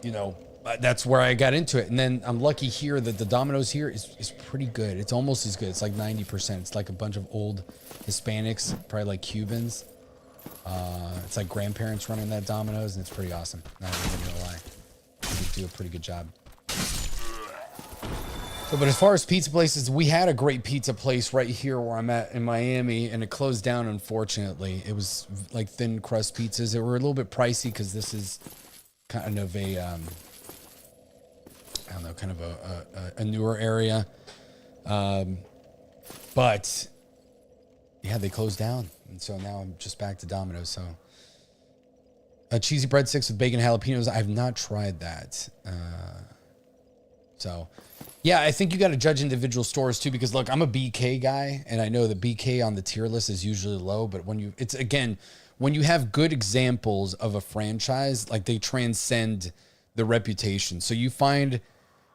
you know, that's where I got into it. And then I'm lucky here that the Domino's here is pretty good. It's almost as good. It's like 90%. It's like a bunch of old Hispanics, probably like Cubans. It's like grandparents running that Domino's, and it's pretty awesome. Not even gonna lie. They do a pretty good job. So, but as far as pizza places, we had a great pizza place right here where I'm at in Miami, and it closed down, unfortunately. It was like thin crust pizzas. They were a little bit pricey because this is kind of a, I don't know, kind of a newer area. But yeah, they closed down. And so now I'm just back to Domino's. So cheesy breadsticks with bacon jalapenos. I've not tried that. So yeah, I think you got to judge individual stores too, because look, I'm a BK guy, and I know the BK on the tier list is usually low, but when you have good examples of a franchise, like they transcend the reputation. So you find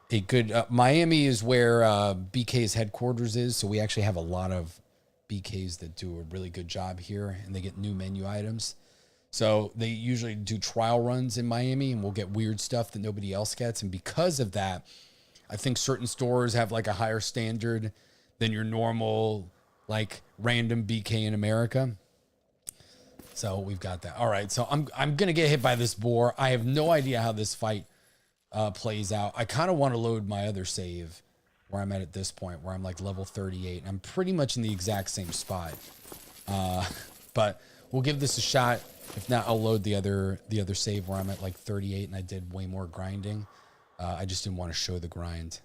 a good, Miami is where BK's headquarters is. So we actually have a lot of BKs that do a really good job here, and they get new menu items. So they usually do trial runs in Miami, and we'll get weird stuff that nobody else gets. And because of that, I think certain stores have like a higher standard than your normal, like random BK in America. So we've got that. All right. So I'm going to get hit by this boar. I have no idea how this fight plays out. I kind of want to load my other save where I'm at this point, where I'm like level 38. And I'm pretty much in the exact same spot. But we'll give this a shot. If not, I'll load the other save where I'm at like 38 and I did way more grinding. I just didn't want to show the grind.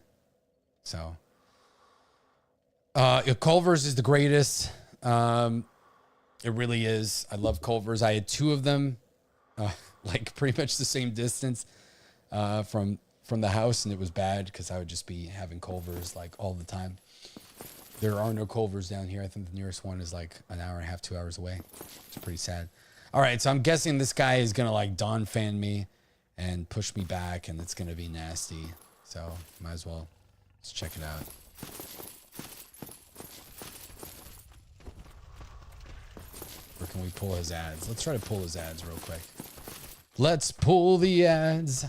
So Culver's is the greatest. It really is. I love Culver's. I had two of them, like pretty much the same distance from the house, and it was bad because I would just be having Culver's like all the time. There are no Culver's down here. I think the nearest one is like an hour and a half, 2 hours away. It's pretty sad. All right, so I'm guessing this guy is gonna like Dawn fan me and push me back, and it's gonna be nasty. So might as well Let's check it out. Or can we pull his ads? Let's try to pull his ads real quick. Let's pull the ads.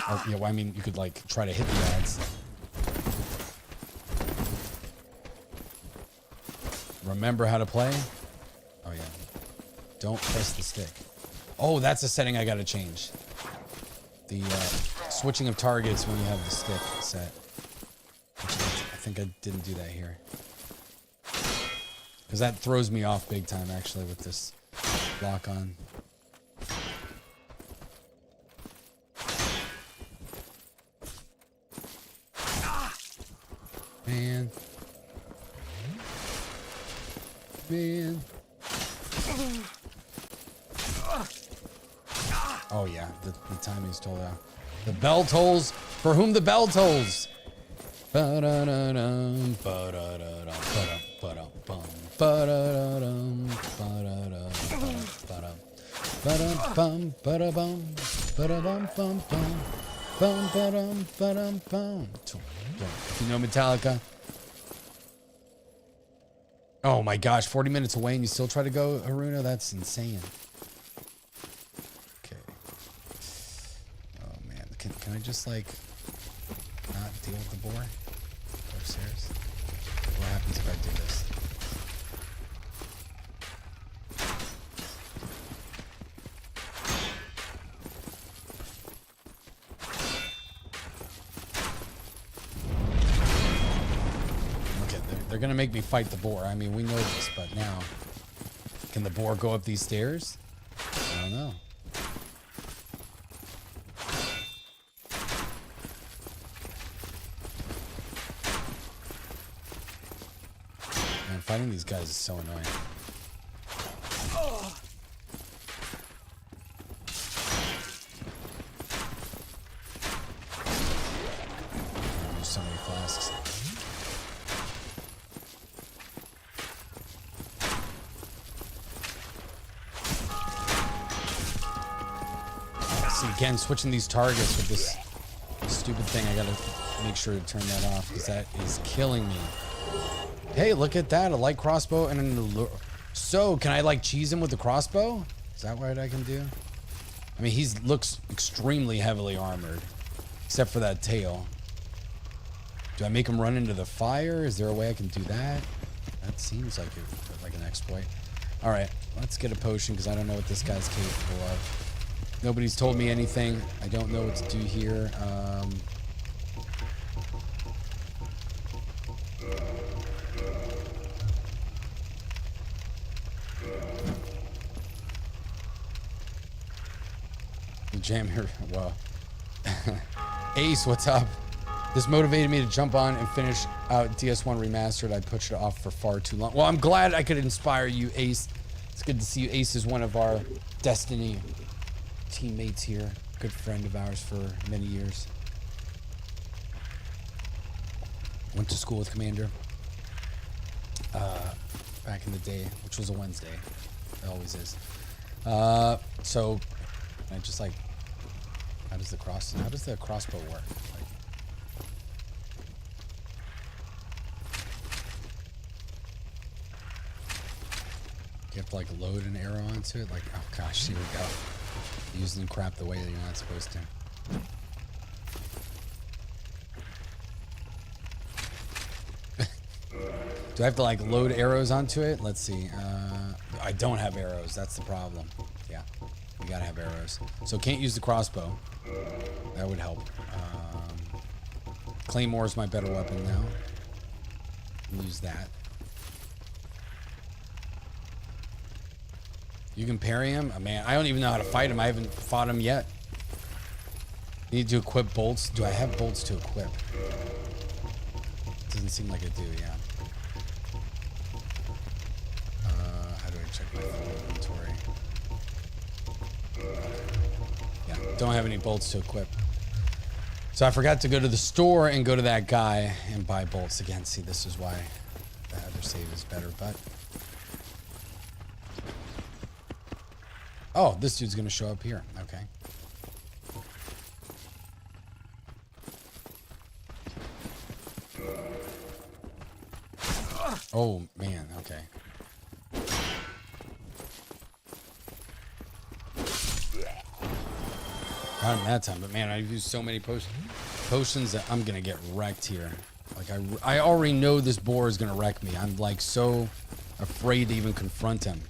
Oh, yeah, well, I mean, you could like try to hit the ads. Remember how to play? Oh yeah. Don't press the stick. Oh, that's a setting I gotta change. The switching of targets when you have the stick set. I think I didn't do that here. Because that throws me off big time, actually, with this lock on. Man. Man. Oh, yeah, the timing's told out. The bell tolls, for whom the bell tolls. Ba-da-da-dum, ba-da-da-dum, ba-dum, ba-dum, ba-da-dum, ba-dum, ba-da-bum, ba-da-bum, bum, bum, bum, ba-dum, ba-dum, bum. If you know Metallica. Oh my gosh, 40 minutes away and you still try to go, Haruna? That's insane. Okay. Oh man, can I just like not deal with the boar? Go upstairs? What happens if I do this? They're gonna make me fight the boar. I mean, we know this, but now, can the boar go up these stairs? I don't know. Man, fighting these guys is so annoying. There's so many flasks. Again, switching these targets with this stupid thing. I gotta make sure to turn that off because that is killing me. Hey, look at that. A light crossbow and an allure. So, can I like cheese him with the crossbow? Is that what I can do? I mean, he looks extremely heavily armored, except for that tail. Do I make him run into the fire? Is there a way I can do that? That seems like an exploit. All right, let's get a potion because I don't know what this guy's capable of. Nobody's told me anything. I don't know what to do here. The jam here. Well, Ace, what's up? This motivated me to jump on and finish out DS1 Remastered. I pushed it off for far too long. Well, I'm glad I could inspire you, Ace. It's good to see you. Ace is one of our Destiny teammates here, good friend of ours for many years. Went to school with Commander back in the day, which was a Wednesday. It always is. So I just like, how does the crossbow work? Like, you have to like load an arrow onto it. Like, oh gosh, here we go. Using crap the way that you're not supposed to. Do I have to like load arrows onto it? Let's see. I don't have arrows. That's the problem. Yeah, we gotta have arrows. So can't use the crossbow. That would help. Claymore is my better weapon now. Use that. You can parry him? Oh, man, I don't even know how to fight him. I haven't fought him yet. Need to equip bolts. Do I have bolts to equip? Doesn't seem like I do, yeah. How do I check my full inventory? Yeah, don't have any bolts to equip. So I forgot to go to the store and go to that guy and buy bolts again. See, this is why the other save is better, but... Oh, this dude's gonna show up here. Okay. Oh, man. Okay. Got him that time, but man, I've used so many potions that I'm gonna get wrecked here. Like I already know this boar is gonna wreck me. I'm like so afraid to even confront him,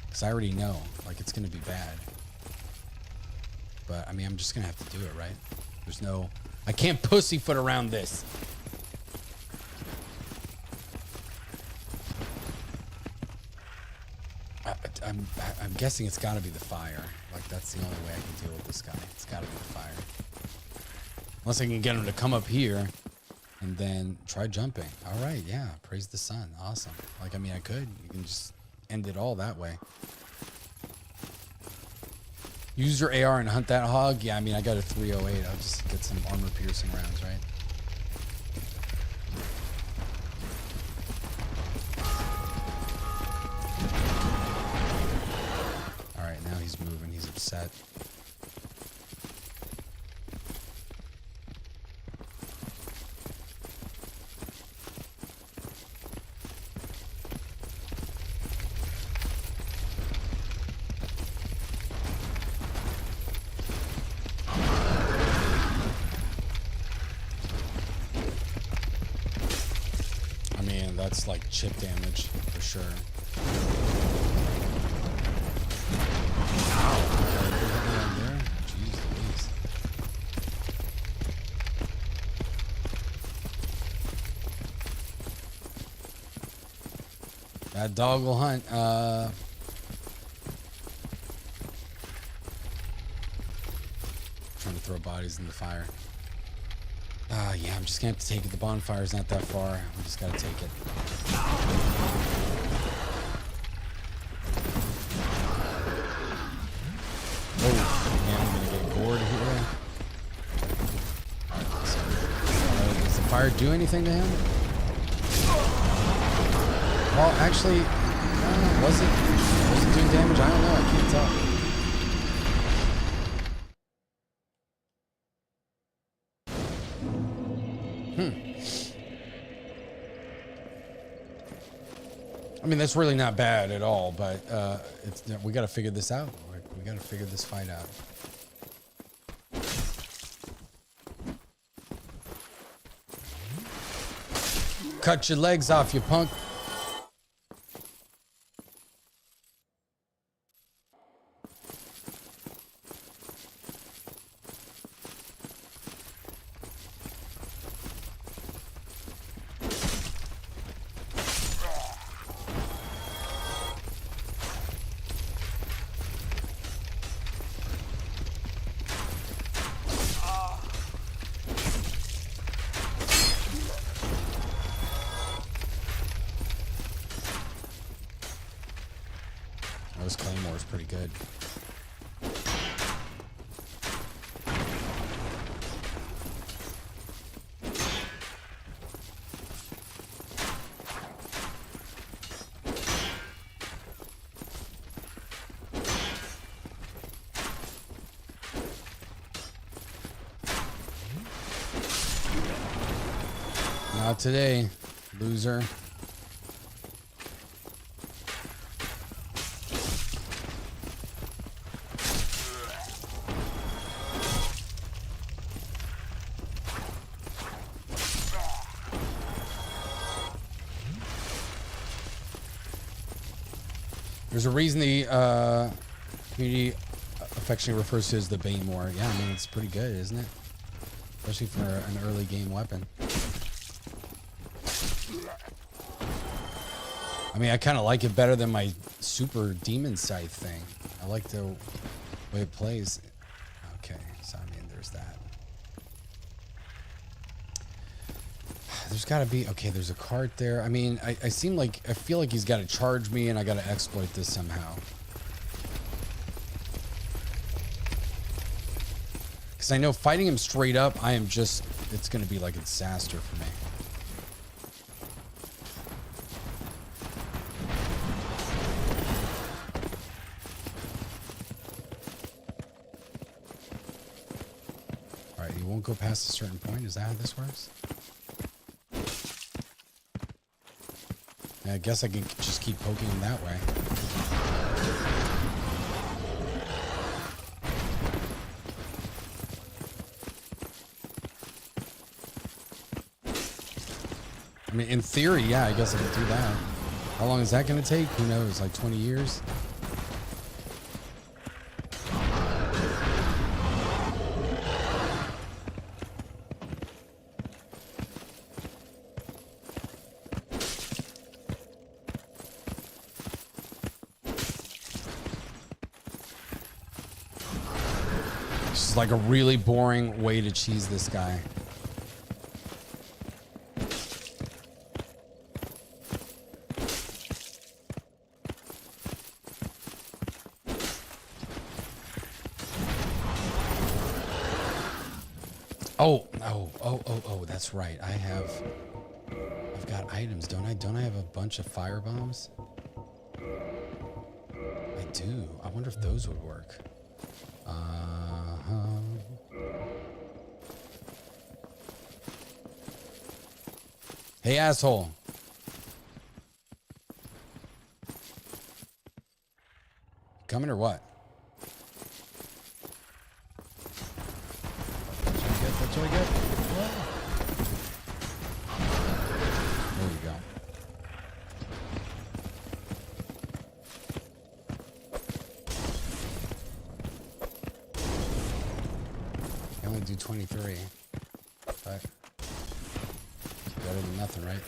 because I already know like it's gonna be bad. But I mean, I'm just gonna have to do it, right? There's no, I can't pussyfoot around this. I'm guessing it's got to be the fire. Like, that's the only way I can deal with this guy. It's got to be the fire. Unless I can get him to come up here and then try jumping. All right, yeah. Praise the sun. Awesome. Like, I mean, I could. You can just end it all that way. Use your AR and hunt that hog? Yeah, I mean, I got a 308. I'll just get some armor-piercing rounds, right? Now he's moving. He's upset. I mean, that's like chip damage for sure. That dog will hunt. Trying to throw bodies in the fire. Yeah, I'm just gonna have to take it. The bonfire's not that far. We just gotta take it. Oh, yeah, I'm gonna get bored here. Alright, so, does the fire do anything to him? Well, actually, was it doing damage? I don't know. I can't tell. I mean, that's really not bad at all, but we got to figure this out. We got to figure this fight out. Cut your legs off, you punk. Those claymores pretty good. Not today, loser. There's a reason the community affectionately refers to it as the Banemore. Yeah, I mean, it's pretty good, isn't it? Especially for an early game weapon. I mean, I kind of like it better than my super demon scythe thing. I like the way it plays. Okay, so I mean, there's that. There's got to be, okay, there's a cart there. I mean, I feel like he's got to charge me and I got to exploit this somehow. Because I know fighting him straight up, it's going to be like a disaster for me. All right, you won't go past a certain point. Is that how this works? I guess I can just keep poking him that way. I mean, in theory, yeah, I guess I could do that. How long is that going to take? Who knows? Like 20 years? This is like a really boring way to cheese this guy. Oh, that's right. I've got items, don't I? Don't I have a bunch of fire bombs? I do. I wonder if those would work. Hey, asshole. Coming or what? That's what I get. There you go. I only do 23. But better than nothing, right?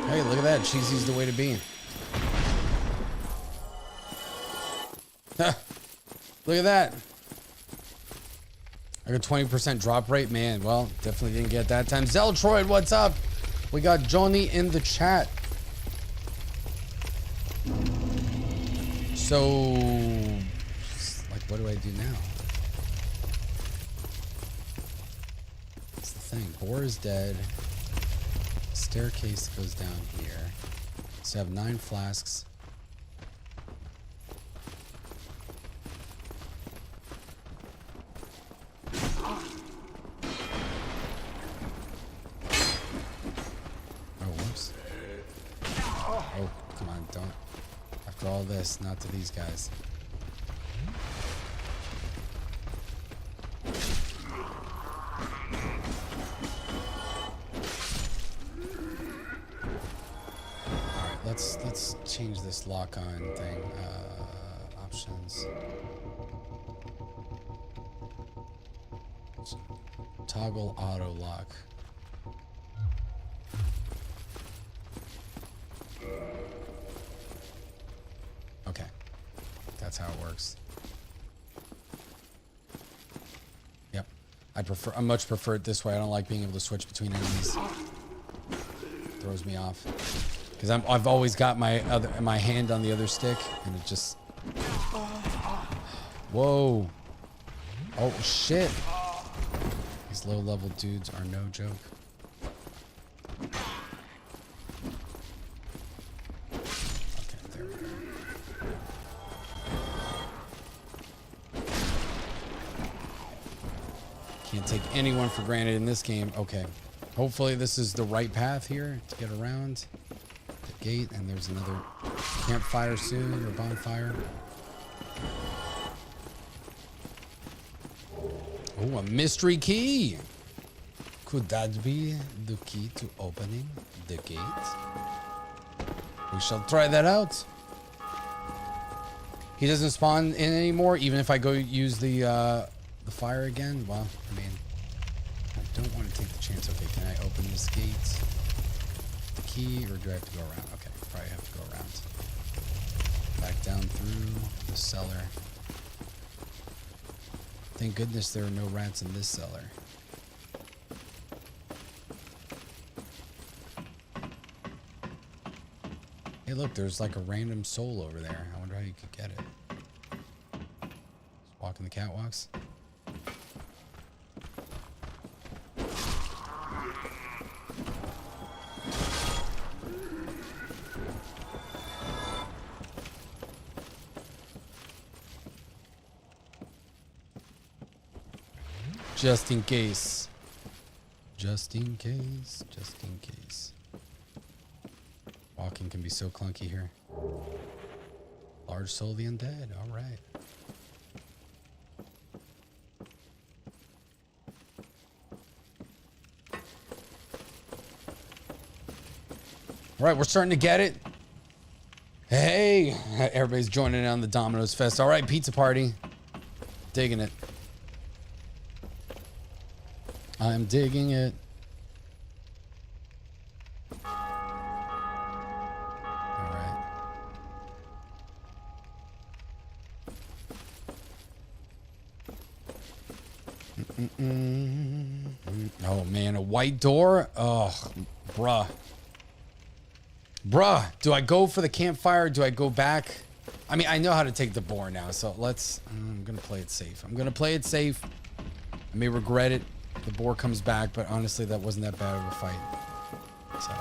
Hey, look at that. Cheesy's the way to be. Look at that. I got 20% drop rate. Man, well, definitely didn't get that time. Zeltroid, what's up? We got Johnny in the chat. So, like, what do I do now? That's the thing. Boar is dead. Staircase goes down here. So I have 9 flasks. Oh, whoops. Oh, come on, don't. After all this, not to these guys. Let's change this lock on thing. Options. Toggle auto lock. Okay. That's how it works. Yep. I much prefer it this way. I don't like being able to switch between enemies. Throws me off. Because I've always got my hand on the other stick, and it just. Whoa! Oh shit! These low-level dudes are no joke. Okay, there we go. Can't take anyone for granted in this game. Okay, hopefully this is the right path here to get around. Gate, and there's another campfire soon, or bonfire. Oh, a mystery key. Could that be the key to opening the gate? We shall try that out. He doesn't spawn in anymore, even if I go use the fire again. Well, I mean, don't want to take the chance. Okay, can I open this gate? The key, or do I have to go around? Okay, probably have to go around. Back down through the cellar. Thank goodness there are no rats in this cellar. Hey, look, there's like a random soul over there. I wonder how you could get it. Just walking the catwalks. Just in case. Just in case. Just in case. Walking can be so clunky here. Large soul of the undead. All right. All right, we're starting to get it. Hey, everybody's joining in on the Domino's Fest. All right, pizza party. Digging it. I'm digging it. All right. Oh, man, a white door? Oh, bruh. Bruh, do I go for the campfire? Do I go back? I mean, I know how to take the boar now, so let's... I'm going to play it safe. I'm going to play it safe. I may regret it. The boar comes back, but honestly, that wasn't that bad of a fight. So,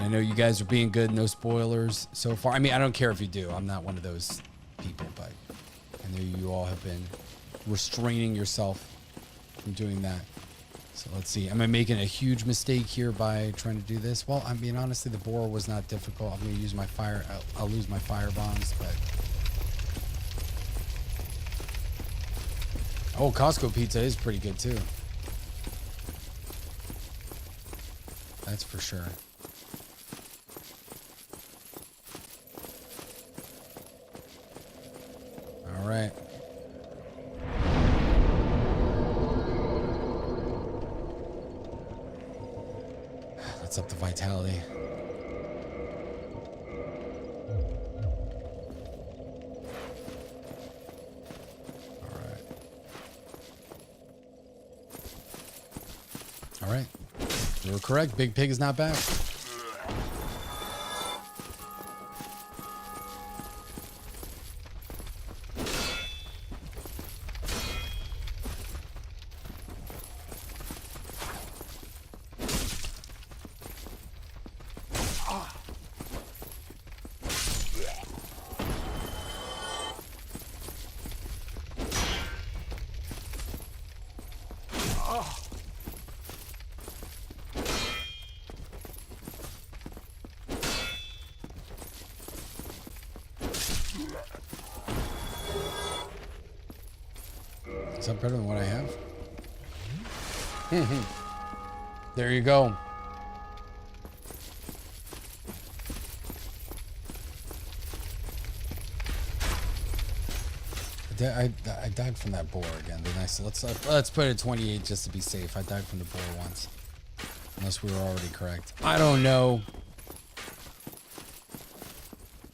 I know you guys are being good. No spoilers so far. I mean, I don't care if you do. I'm not one of those people, but I know you all have been restraining yourself from doing that. So let's see. Am I making a huge mistake here by trying to do this? Well, I mean, honestly, the boar was not difficult. I'm going to use my fire. I'll lose my fire bombs, but... Oh, Costco pizza is pretty good, too. That's for sure. All right. Let's up the vitality. All right. You were correct. Big Pig is not back. Is that better than what I have? There you go. I died from that boar again, didn't I? So let's put it 28 just to be safe. I died from the boar once. Unless we were already correct. I don't know.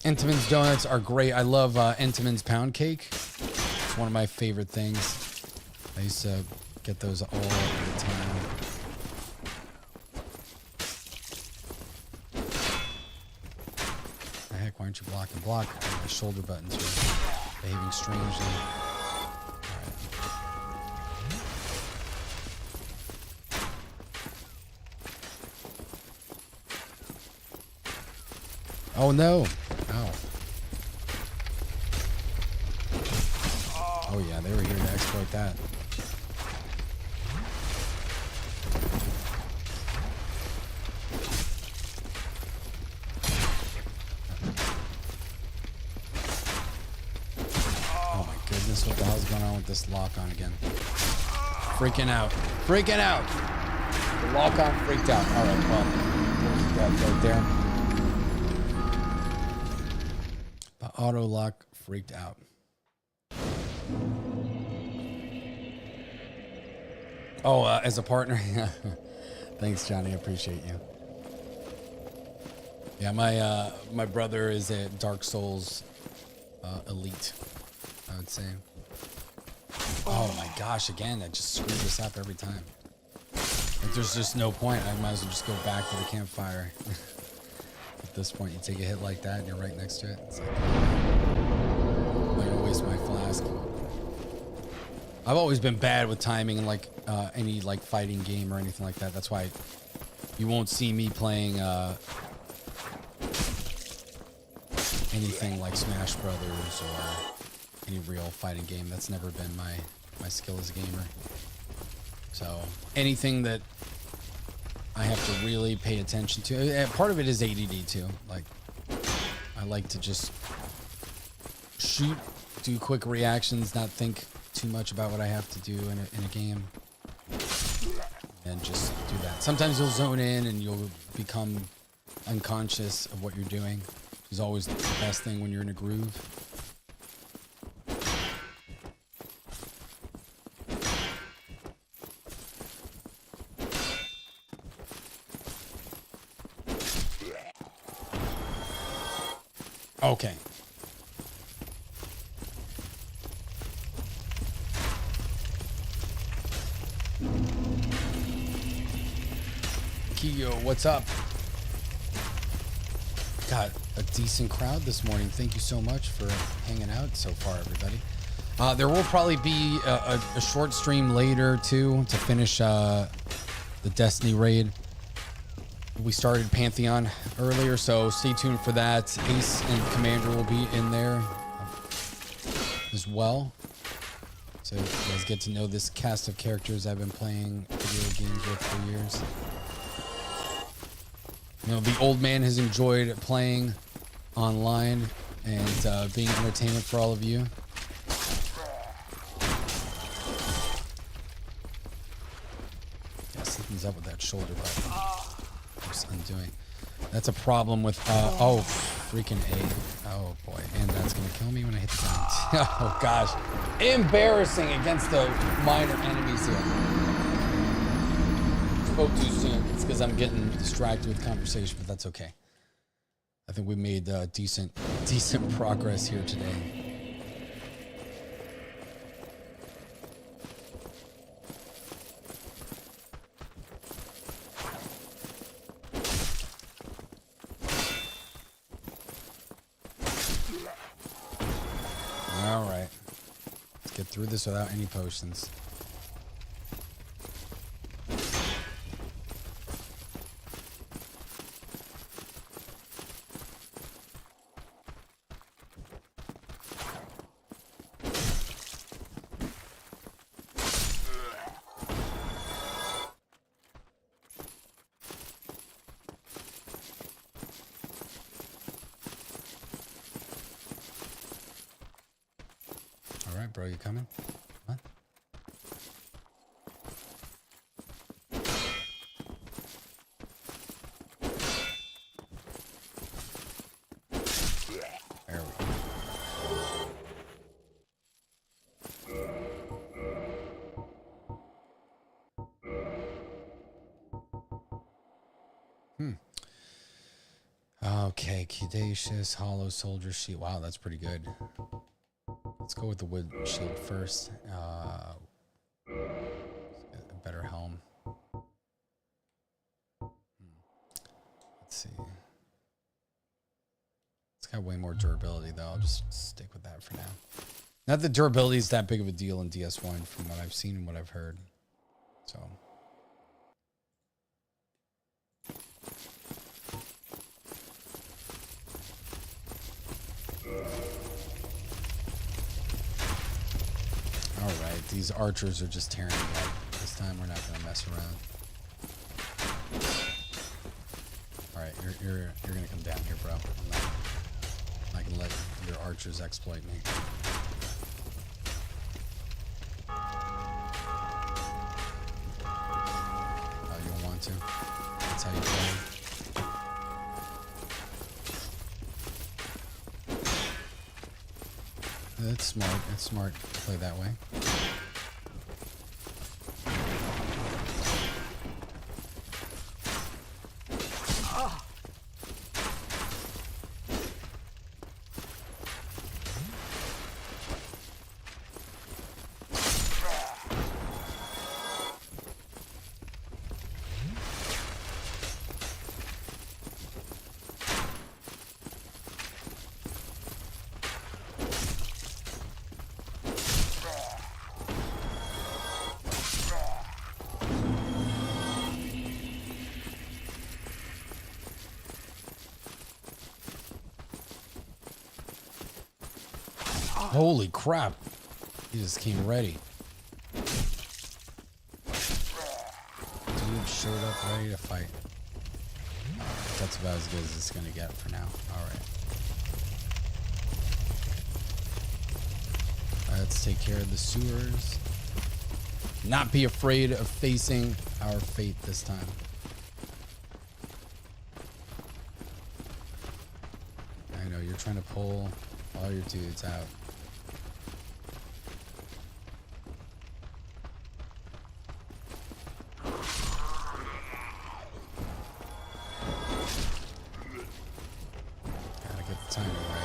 Entenmann's donuts are great. I love Entenmann's pound cake. It's one of my favorite things. I used to get those all the time. The heck, why aren't you blocking? Block. My shoulder buttons are behaving strangely. Oh no! Ow. Oh yeah, they were here to exploit that. Oh my goodness, what the hell's going on with this lock-on again? Freaking out. Freaking out! The lock-on freaked out. Alright, well, there's that right there. The auto lock freaked out. Oh, as a partner? Thanks, Johnny. I appreciate you. Yeah, my brother is a Dark Souls elite, I would say. Oh my gosh, again, I just screwed this up every time. Like, there's just no point. I might as well just go back to the campfire. At this point, you take a hit like that and you're right next to it. It's like, I'm not gonna waste my flask. I've always been bad with timing in like any like fighting game or anything like that. That's why you won't see me playing anything like Smash Brothers or any real fighting game. That's never been my skill as a gamer. So anything that I have to really pay attention to, part of it is ADD too. Like, I like to just shoot, do quick reactions, not think too much about what I have to do in a game, and just do that. Sometimes you'll zone in and you'll become unconscious of what you're doing, which is always the best thing when you're in a groove. Okay. Kiyo, what's up? Got a decent crowd this morning. Thank you so much for hanging out so far, everybody. There will probably be a short stream later, too, to finish the Destiny raid. We started Pantheon earlier, so stay tuned for that. Ace and Commander will be in there as well. So you guys get to know this cast of characters I've been playing video games with for years. You know, the old man has enjoyed playing online and being entertainment for all of you. Yeah, something's up with that shoulder button. Just undoing. That's a problem with, oh, freaking A. Oh, boy. And that's going to kill me when I hit the ground. Oh, gosh. Embarrassing against the minor enemies here. Spoke too soon. It's because I'm getting distracted with conversation, but that's okay. I think we made decent progress here today. All right. Let's get through this without any potions. Bro, you coming? What? There we go. Okay, Caduceus, Hollow Soldier Sheet. Wow, that's pretty good. Let's go with the wood shield first. A better helm. Let's see. It's got way more durability, though. I'll just stick with that for now. Not that durability is that big of a deal in DS1 from what I've seen and what I've heard. So. All right, these archers are just tearing me up. This time we're not going to mess around. All right, you're going to come down here, bro. I'm not going to let your archers exploit me. Oh, you don't want to? That's how you play. It's smart. It's smart to play that way. Holy crap. He just came ready. Dude showed up ready to fight. That's about as good as it's gonna get for now. Alright. Let's take care of the sewers. Not be afraid of facing our fate this time. I know you're trying to pull all your dudes out. Gotta get the timing right.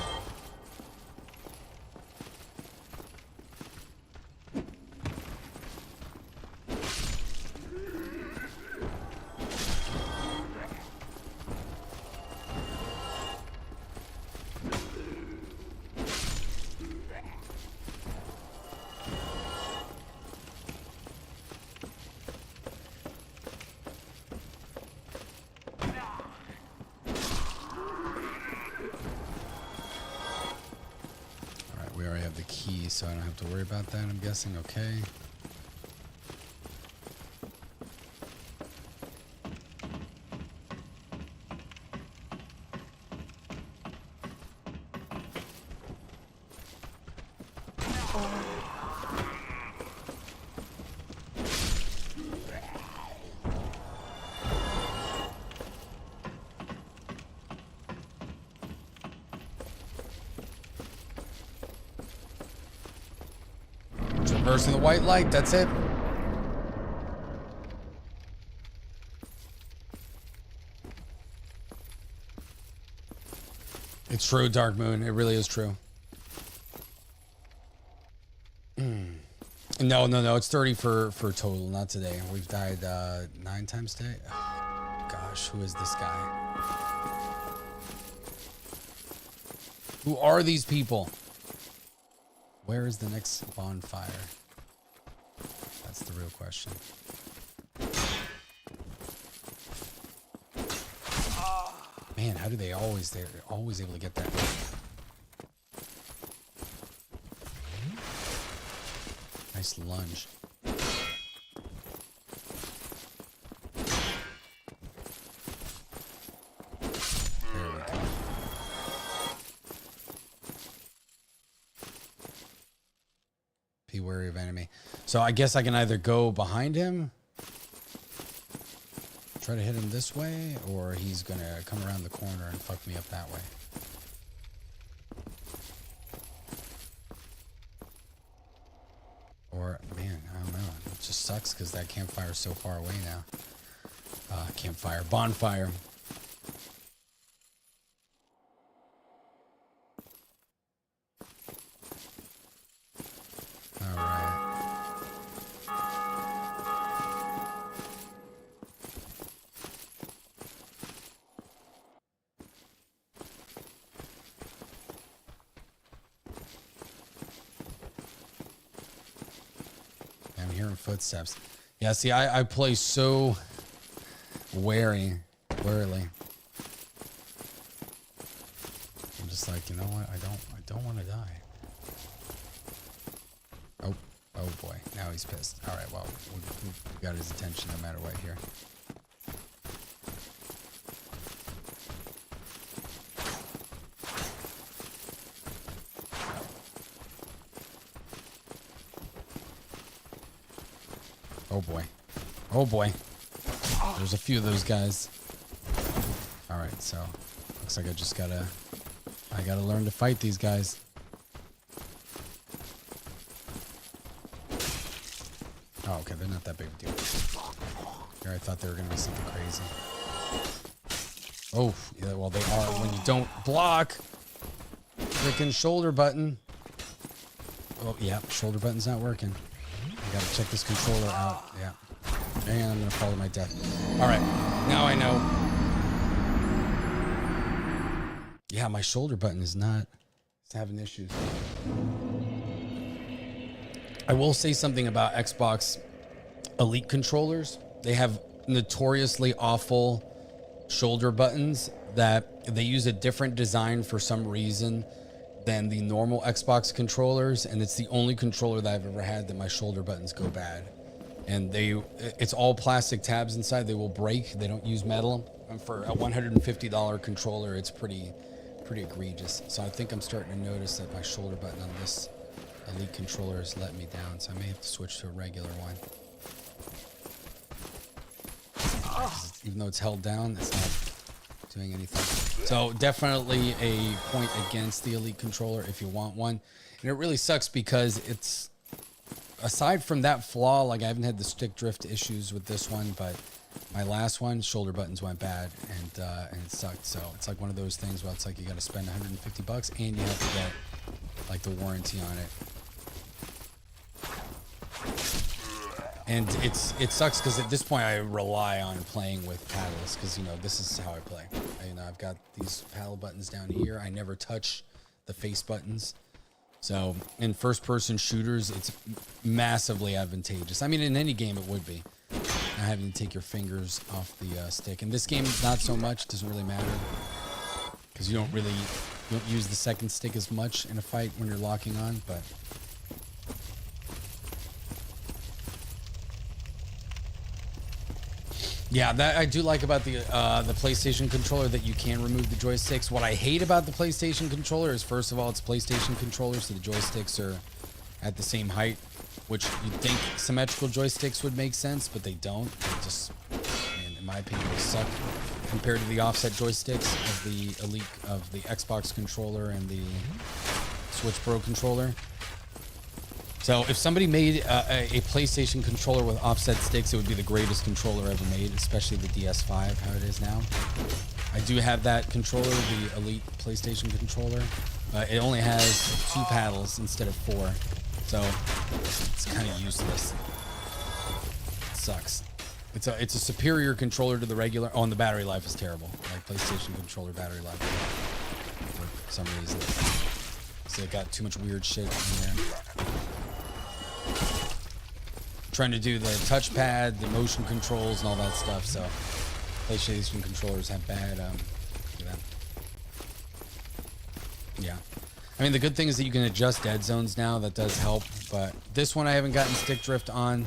We already have the key, so I don't have to worry about that, I'm guessing. Okay. Traversing the white light, that's it. It's true, Dark Moon. It really is true. No, it's 30 for total, not today. We've died 9 times today. Oh, gosh, who is this guy? Who are these people? Where is the next bonfire? That's the real question. Man, how do they always, they're always able to get that? Nice lunge. There we go. Be wary of enemy. So I guess I can either go behind him, try to hit him this way, or he's gonna come around the corner and fuck me up that way. Or, man, I don't know. It just sucks because that campfire's so far away now. Campfire. Bonfire. Alright. I'm hearing footsteps. Yeah, see, I play so warily. I'm just like, you know what? I don't want to die. Oh boy, now he's pissed. All right, well, we've got his attention no matter what here. Oh boy. Oh boy. There's a few of those guys. All right, so looks like I gotta learn to fight these guys. Oh, okay, they're not that big of a deal. Here, I thought they were gonna be something crazy. Oh, yeah, well, they are when you don't block. Freaking shoulder button. Oh, yeah, shoulder button's not working. I gotta check this controller out. Yeah. And I'm gonna fall to my death. Alright, now I know. Yeah, my shoulder button is not. It's having issues. I will say something about Xbox Elite controllers. They have notoriously awful shoulder buttons that they use a different design for some reason than the normal Xbox controllers, and it's the only controller that I've ever had that my shoulder buttons go bad. And it's all plastic tabs inside. They will break. They don't use metal. And for a $150 controller, it's pretty egregious. So I think I'm starting to notice that my shoulder button on this Elite controller is letting me down. So I may have to switch to a regular one. Even though it's held down, it's not doing anything. So definitely a point against the Elite controller if you want one. And it really sucks because it's, aside from that flaw, like I haven't had the stick drift issues with this one, but my last one, shoulder buttons went bad and it sucked. So it's like one of those things where it's like you got to spend $150 and you have to get like the warranty on it. And it sucks because at this point I rely on playing with paddles because, you know, this is how I play. I've got these paddle buttons down here. I never touch the face buttons. So in first-person shooters, it's massively advantageous. I mean, in any game it would be. Not having to take your fingers off the stick. In this game, not so much. Doesn't really matter because you don't use the second stick as much in a fight when you're locking on, but. Yeah, that I do like about the PlayStation controller, that you can remove the joysticks. What I hate about the PlayStation controller is, first of all, it's PlayStation controller, so the joysticks are at the same height, which you'd think symmetrical joysticks would make sense, but they don't. They just, in my opinion, they suck compared to the offset joysticks of the Elite, of the Xbox controller and the Switch Pro controller. So if somebody made a PlayStation controller with offset sticks, it would be the greatest controller ever made, especially the DS5, how it is now. I do have that controller, the Elite PlayStation controller. It only has 2 paddles instead of 4, so it's kind of useless. It sucks. It's a superior controller to the regular. Oh, and the battery life is terrible. Like PlayStation controller battery life for some reason. So it got too much weird shit in there. Trying to do the touchpad, the motion controls, and all that stuff. So PlayStation controllers have bad. Yeah. I mean, the good thing is that you can adjust dead zones now. That does help. But this one I haven't gotten stick drift on.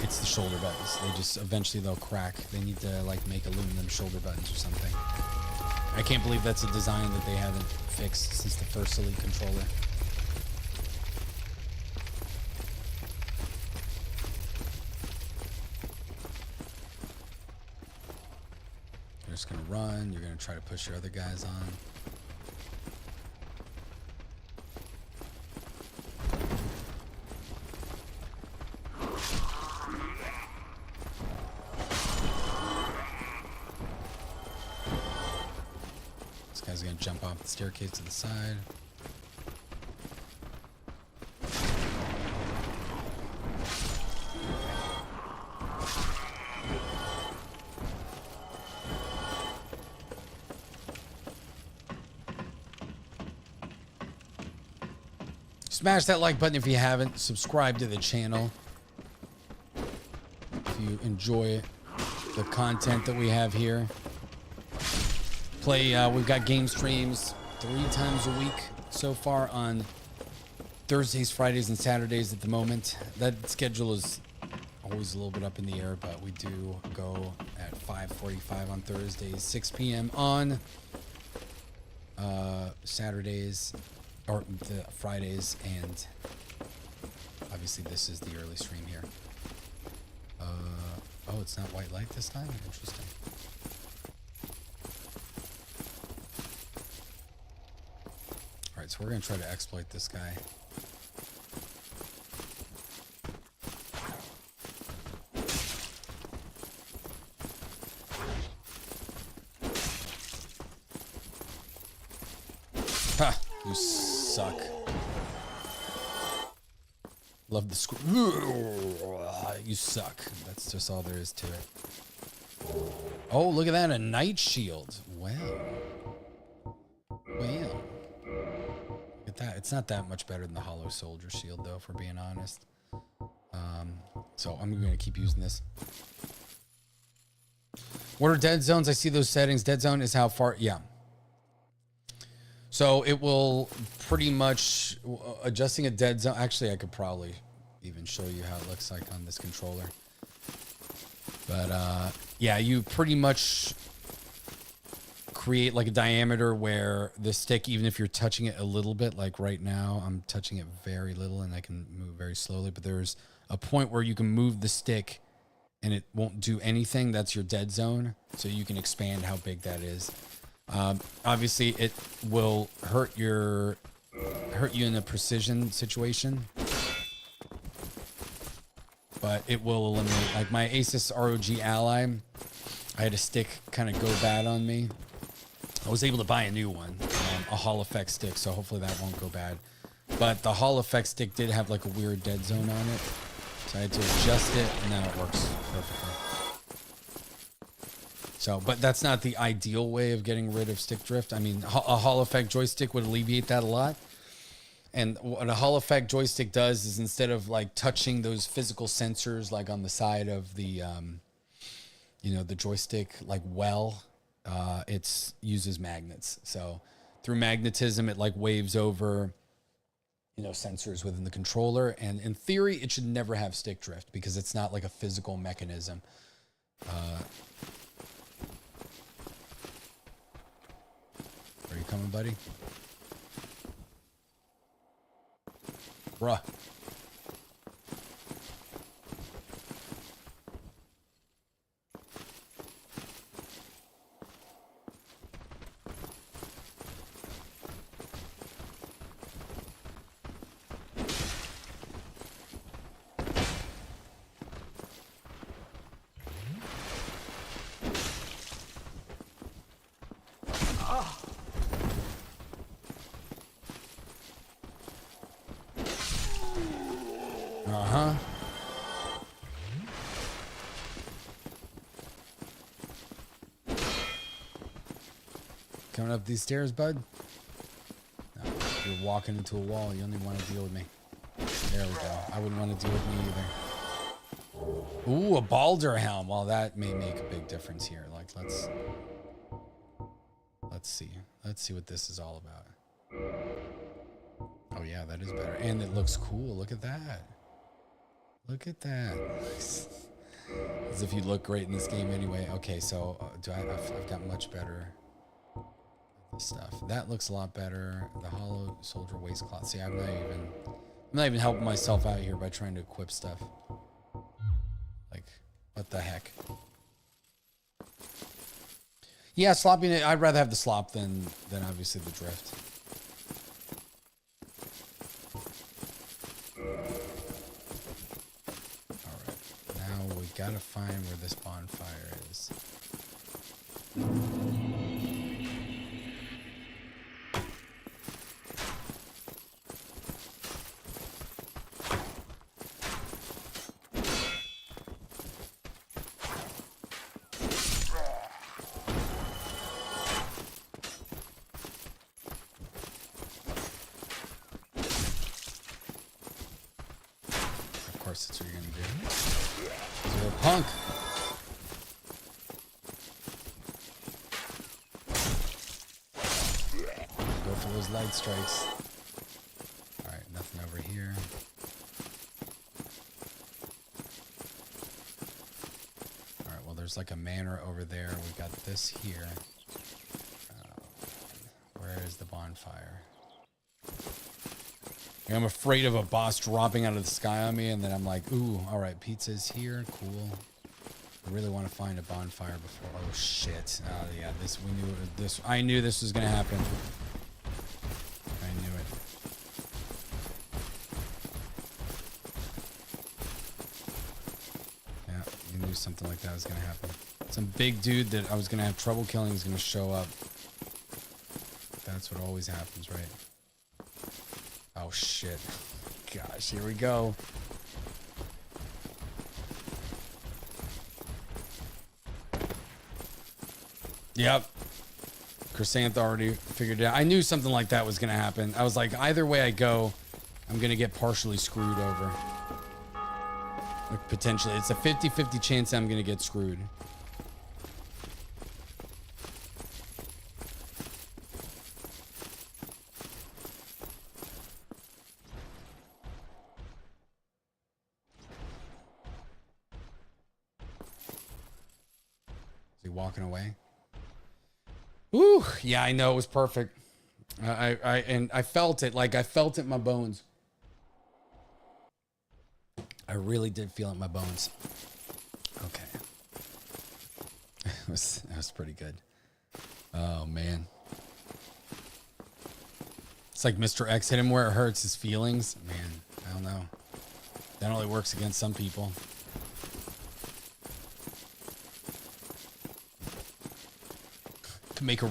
It's the shoulder buttons. They just eventually they'll crack. They need to like make aluminum shoulder buttons or something. I can't believe that's a design that they haven't fixed since the first Elite controller. You're just gonna run. You're gonna try to push your other guys on. This guy's gonna jump off the staircase to the side. Smash that like button if you haven't. Subscribe to the channel if you enjoy the content that we have here. We've got game streams 3 times a week so far on Thursdays, Fridays, and Saturdays at the moment. That schedule is always a little bit up in the air, but we do go at 5:45 on Thursdays, 6 p.m. on Saturdays, or the Fridays, and obviously this is the early stream here. Oh, it's not white light this time? Interesting. Alright, so we're going to try to exploit this guy. Ha! You suck. Love the you suck. That's just all there is to it. Oh, look at that, a night shield. Well. Well. Look at that. It's not that much better than the Hollow Soldier shield, though, if we're being honest. So I'm going to keep using this. What are dead zones? I see those settings. Dead zone is how far... Yeah. So it will pretty much adjusting a dead zone. Actually, I could probably even show you how it looks like on this controller. But yeah, you pretty much create like a diameter where the stick, even if you're touching it a little bit, like right now, I'm touching it very little and I can move very slowly, but there's a point where you can move the stick and it won't do anything. That's your dead zone. So you can expand how big that is. Obviously it will hurt you in a precision situation, but it will eliminate, like my Asus ROG Ally, I had a stick kind of go bad on me. I was able to buy a new one, a Hall Effect stick, so hopefully that won't go bad. But the Hall Effect stick did have like a weird dead zone on it, so I had to adjust it, and now it works perfectly. So, but that's not the ideal way of getting rid of stick drift. I mean, a Hall Effect joystick would alleviate that a lot. And what a Hall Effect joystick does is instead of like touching those physical sensors like on the side of the, you know, the joystick, like it uses magnets. So through magnetism, it like waves over, you know, sensors within the controller. And in theory, it should never have stick drift because it's not like a physical mechanism. Are you coming, buddy? Bruh. Uh-huh. Coming up these stairs, bud? No, you're walking into a wall. You only want to deal with me. There we go. I wouldn't want to deal with me either. Ooh, a Balder helm. Well, that may make a big difference here. Like, let's see. Let's see what this is all about. Oh, yeah, that is better. And it looks cool. Look at that. Look at that. As if you look great in this game anyway. Okay, so I've got much better stuff. That looks a lot better. The hollow soldier waistcloth. See, I'm not even helping myself out here by trying to equip stuff. Like, what the heck? Yeah, slopping it. I'd rather have the slop than obviously the drift. We gotta find where this bonfire is. Of course, that's what you're gonna do. You're a punk. Go for those light strikes. Alright, nothing over here. Alright, well, there's like a manor over there. We got this here. Where is the bonfire? I'm afraid of a boss dropping out of the sky on me, and then I'm like, ooh, all right, pizza's here, cool. I really want to find a bonfire before. Oh shit! Oh yeah, I knew this was gonna happen. I knew it. Yeah, you knew something like that was gonna happen. Some big dude that I was gonna have trouble killing is gonna show up. That's what always happens, right? Oh shit. Gosh, here we go. Yep. Chrysanth already figured it out. I knew something like that was going to happen. I was like, either way I go, I'm going to get partially screwed over. Like, potentially. It's a 50-50 chance I'm going to get screwed. walking away. Ooh, yeah, I know it was perfect. I felt it, like I felt it in my bones. I really did feel it in my bones. Okay. That was pretty good. Oh man. It's like Mr. X hit him where it hurts his feelings. Man, I don't know. That only works against some people. Can make a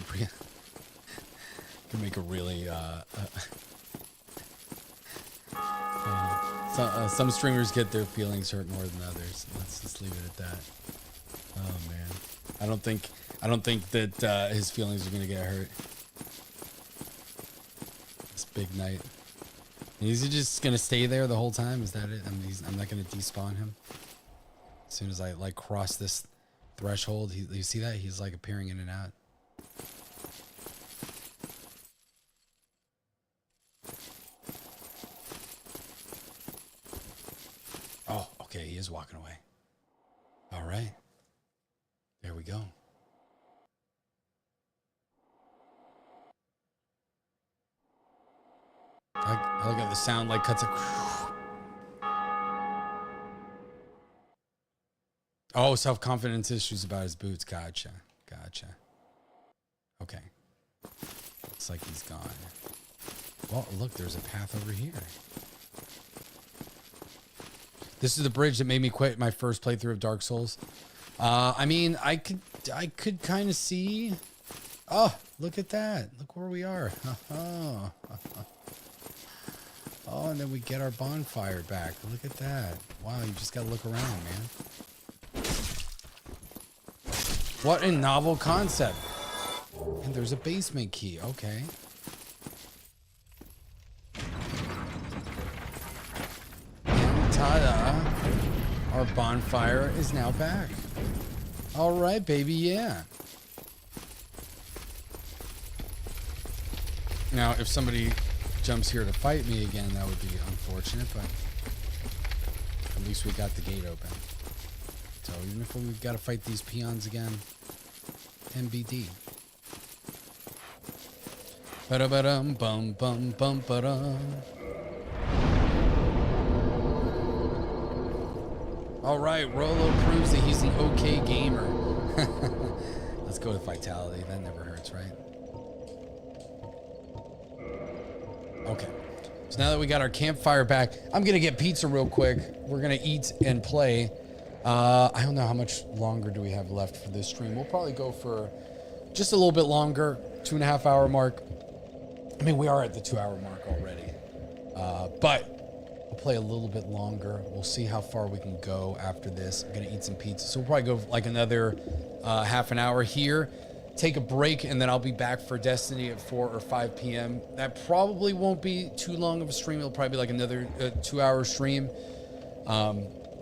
really some streamers get their feelings hurt more than others. Let's just leave it at that. Oh man, I don't think that his feelings are gonna get hurt. This big night. Is he just gonna stay there the whole time? Is that it? I'm not gonna despawn him. As soon as I like cross this threshold, you see that he's like appearing in and out. Oh, okay, he is walking away. All right. There we go. I look at the sound like cuts it. Oh, self-confidence issues about his boots. Gotcha. Okay. Looks like he's gone. Well, look, there's a path over here. This is the bridge that made me quit my first playthrough of Dark Souls. I mean, I could kind of see. Oh, look at that. Look where we are. Oh, and then we get our bonfire back. Look at that. Wow, you just got to look around, man. What a novel concept. And there's a basement key. Okay. Ta-da! Our bonfire is now back. All right, baby, yeah. Now, if somebody jumps here to fight me again, that would be unfortunate, but at least we got the gate open. So even if we've got to fight these peons again, MBD. Ba-da-ba-dum, bum, bum, bum, ba-dum. All right, Rolo proves that he's an okay gamer. Let's go with vitality. That never hurts, right? Okay. So now that we got our campfire back, I'm going to get pizza real quick. We're going to eat and play. I don't know how much longer do we have left for this stream. We'll probably go for just a little bit longer, 2.5 hour mark. I mean, we are at the 2 hour mark already. But we'll play a little bit longer. We'll see how far we can go after this. I'm going to eat some pizza. So we'll probably go like another half an hour here. Take a break, and then I'll be back for Destiny at 4 or 5 p.m. That probably won't be too long of a stream. It'll probably be like another 2 hour stream.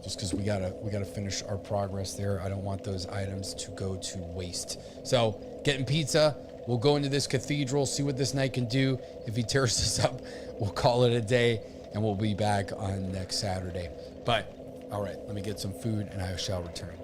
Just because we gotta finish our progress there. I don't want those items to go to waste. So getting pizza. We'll go into this cathedral, see what this knight can do. If he tears us up, we'll call it a day, and we'll be back on next Saturday. But all right, let me get some food, and I shall return.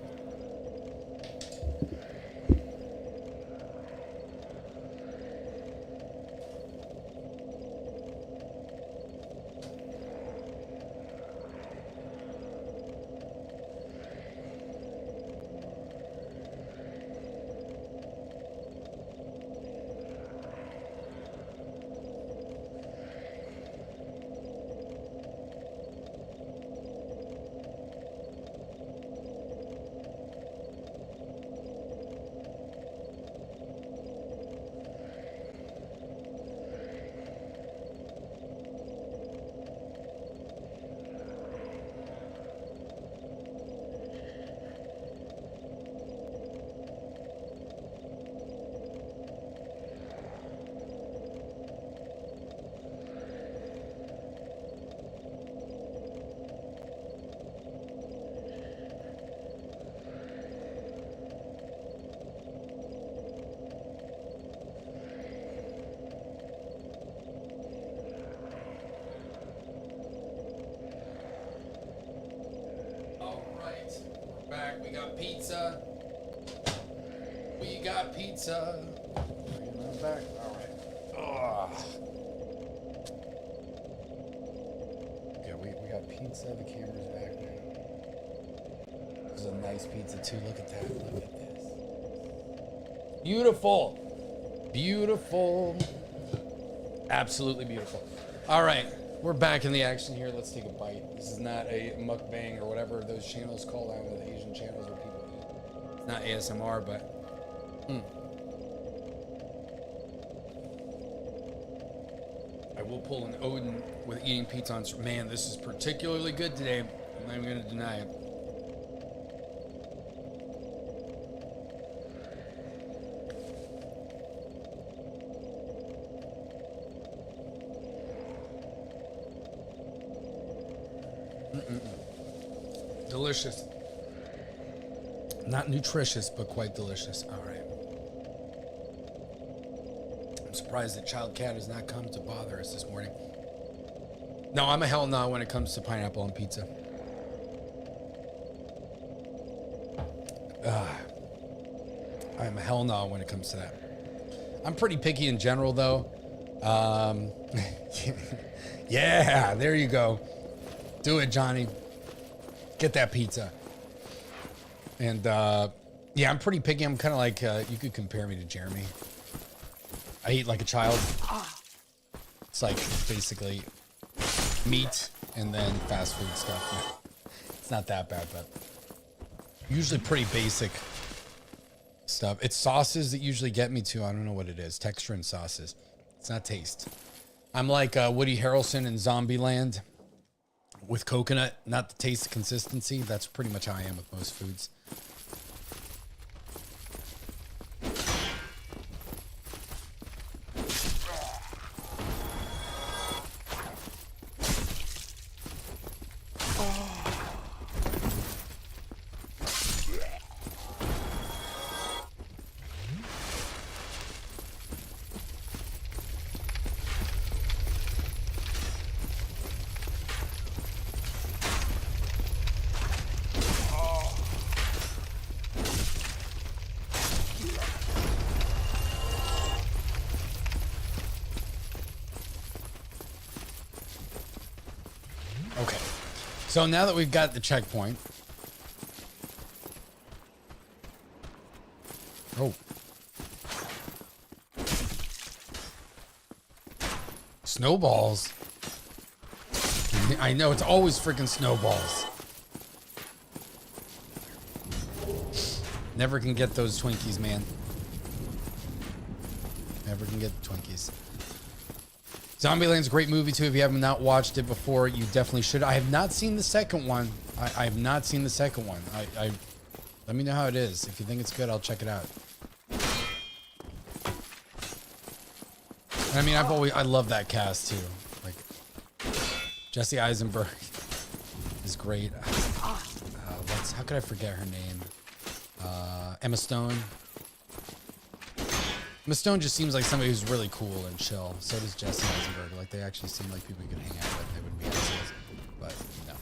Pizza. got pizza. Bringing it back. All right. Ugh. Okay, we got pizza. The camera's back now. This is a nice pizza too. Look at that. Look at this. Beautiful. Beautiful. Absolutely beautiful. All right. We're back in the action here. Let's take a bite. This is not a mukbang or whatever those channels call out with Asian channels where people eat. It's not ASMR, but I will pull an Odin with eating pizza on. Man, this is particularly good today. I'm not even going to deny it. Delicious. Not nutritious, but quite delicious. All right. I'm surprised that Child Cat has not come to bother us this morning. No, I'm a hell no when it comes to pineapple on pizza. I'm a hell no when it comes to that. I'm pretty picky in general, though. Yeah, there you go. Do it, Johnny. Get that pizza. And yeah, I'm pretty picky. I'm kind of like, you could compare me to Jeremy. I eat like a child. It's like basically meat and then fast food stuff. It's not that bad, but usually pretty basic stuff. It's sauces that usually get me too. I don't know what it is. Texture and sauces. It's not taste. I'm like Woody Harrelson in Zombieland with coconut, not the taste, consistency. That's pretty much how I am with most foods. Okay, so now that we've got the checkpoint. Oh. Snowballs. I know, it's always freaking snowballs. Never can get those Twinkies, man. Never can get the Twinkies. Zombieland's a great movie too. If you have not watched it before, you definitely should. I have not seen the second one. I have not seen the second one. Let me know how it is. If you think it's good, I'll check it out. And I mean, I love that cast too. Like Jesse Eisenberg is great. How could I forget her name? Emma Stone. Emma Stone just seems like somebody who's really cool and chill. So does Jesse Eisenberg. Like, they actually seem like people you could hang out with. They wouldn't be assholes. But, no.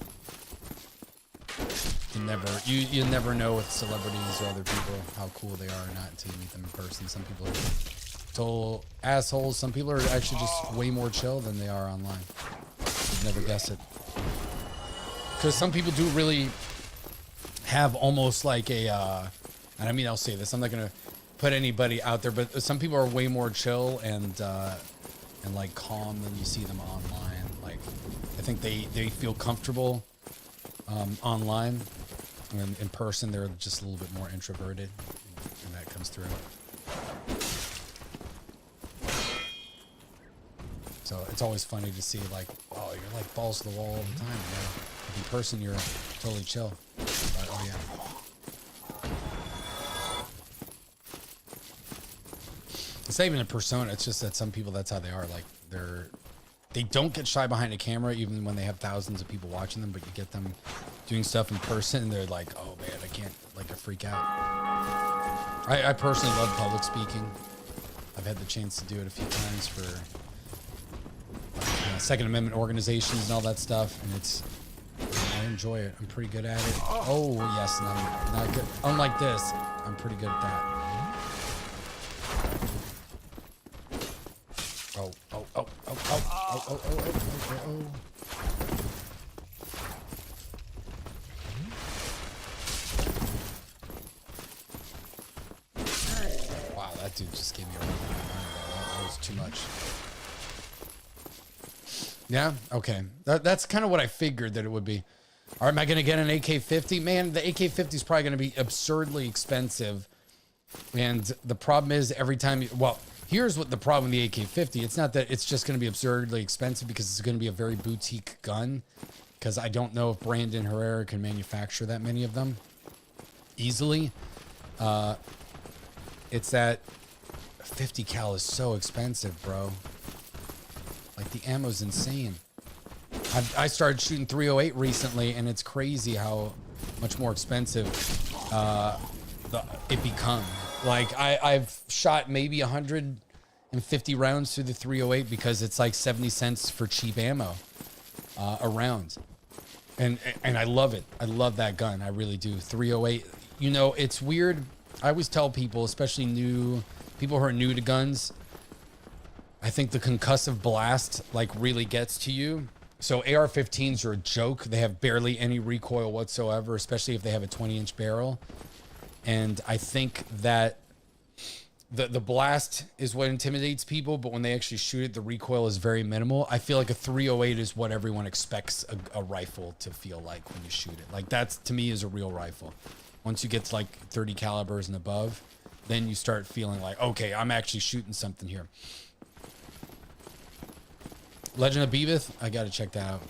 You never know with celebrities or other people how cool they are or not until you meet them in person. Some people are total assholes. Some people are actually just way more chill than they are online. You'd never guess it. Because some people do really have almost like a, and I mean, I'll say this, I'm not going to put anybody out there, but some people are way more chill and like calm than you see them online. Like, I think they feel comfortable online, and in person they're just a little bit more introverted, and that comes through. So it's always funny to see, like, oh, you're like balls to the wall all the time. Yeah. But in person you're totally chill. But, oh yeah. It's not even a persona. It's just that some people, that's how they are. Like, they don't get shy behind a camera even when they have thousands of people watching them, but you get them doing stuff in person and they're like, oh man, I can't, like, I freak out. I personally love public speaking. I've had the chance to do it a few times for Second Amendment organizations and all that stuff, and I enjoy it. I'm pretty good at it. Oh yes, and I'm not good. Unlike this, I'm pretty good at that. Wow, that dude just gave me a run. That was too much. Yeah, okay. That's kind of what I figured that it would be. Or am I going to get an AK-50? Man, the AK-50 is probably going to be absurdly expensive. And the problem is every time well, here's what the problem with the AK-50. It's not that it's just going to be absurdly expensive because it's going to be a very boutique gun. Because I don't know if Brandon Herrera can manufacture that many of them easily. It's that 50 cal is so expensive, bro. Like the ammo's insane. I started shooting 308 recently, and it's crazy how much more expensive it becomes. Like I've shot maybe 150 rounds through the 308 because it's like 70 cents for cheap ammo a round. And I love it. I love that gun. I really do. 308. You know, it's weird. I always tell people, especially people who are new to guns, I think the concussive blast like really gets to you. So AR-15s are a joke. They have barely any recoil whatsoever, especially if they have a 20-inch barrel. And I think that the blast is what intimidates people, but when they actually shoot it, the recoil is very minimal. I feel like a 308 is what everyone expects a rifle to feel like when you shoot it. Like that's, to me, is a real rifle. Once you get to like 30 calibers and above, then you start feeling like, okay, I'm actually shooting something here. Legend of Beebeth, I gotta check that out.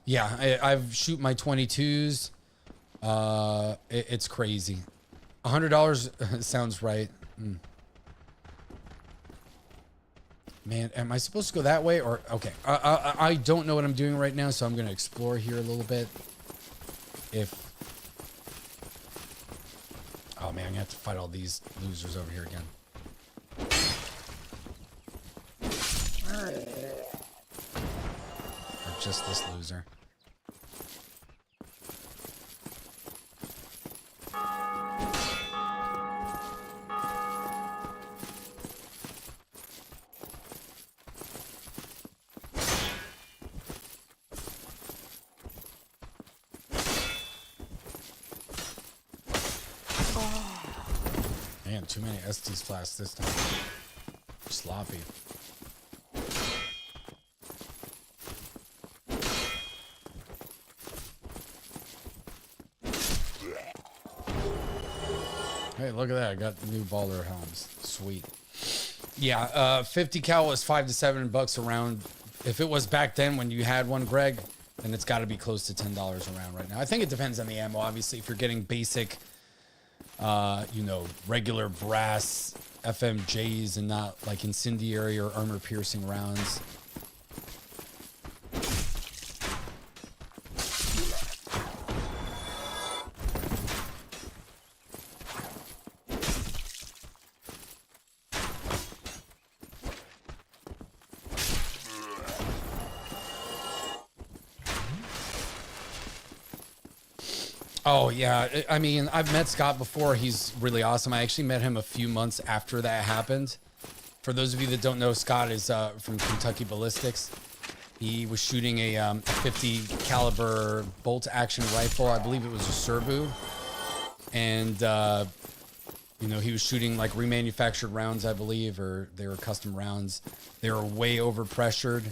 Yeah, I've shoot my 22s. It's crazy. $100 sounds right. Man, am I supposed to go that way or okay? I don't know what I'm doing right now, so I'm gonna explore here a little bit. Oh man, I'm gonna have to fight all these losers over here again. Or just this loser. Man, too many Estes flasks this time. Sloppy. Hey, look at that. I got new baller helms. Sweet. Yeah, 50 cal was $5 to $7 a round. If it was back then when you had one, Greg, then it's got to be close to $10 a round right now. I think it depends on the ammo. Obviously, if you're getting basic, you know, regular brass FMJs and not like incendiary or armor piercing rounds. Oh, yeah. I mean, I've met Scott before. He's really awesome. I actually met him a few months after that happened. For those of you that don't know, Scott is from Kentucky Ballistics. He was shooting a 50 caliber bolt action rifle. I believe it was a Serbu. And, you know, he was shooting like remanufactured rounds, I believe, or they were custom rounds. They were way over pressured.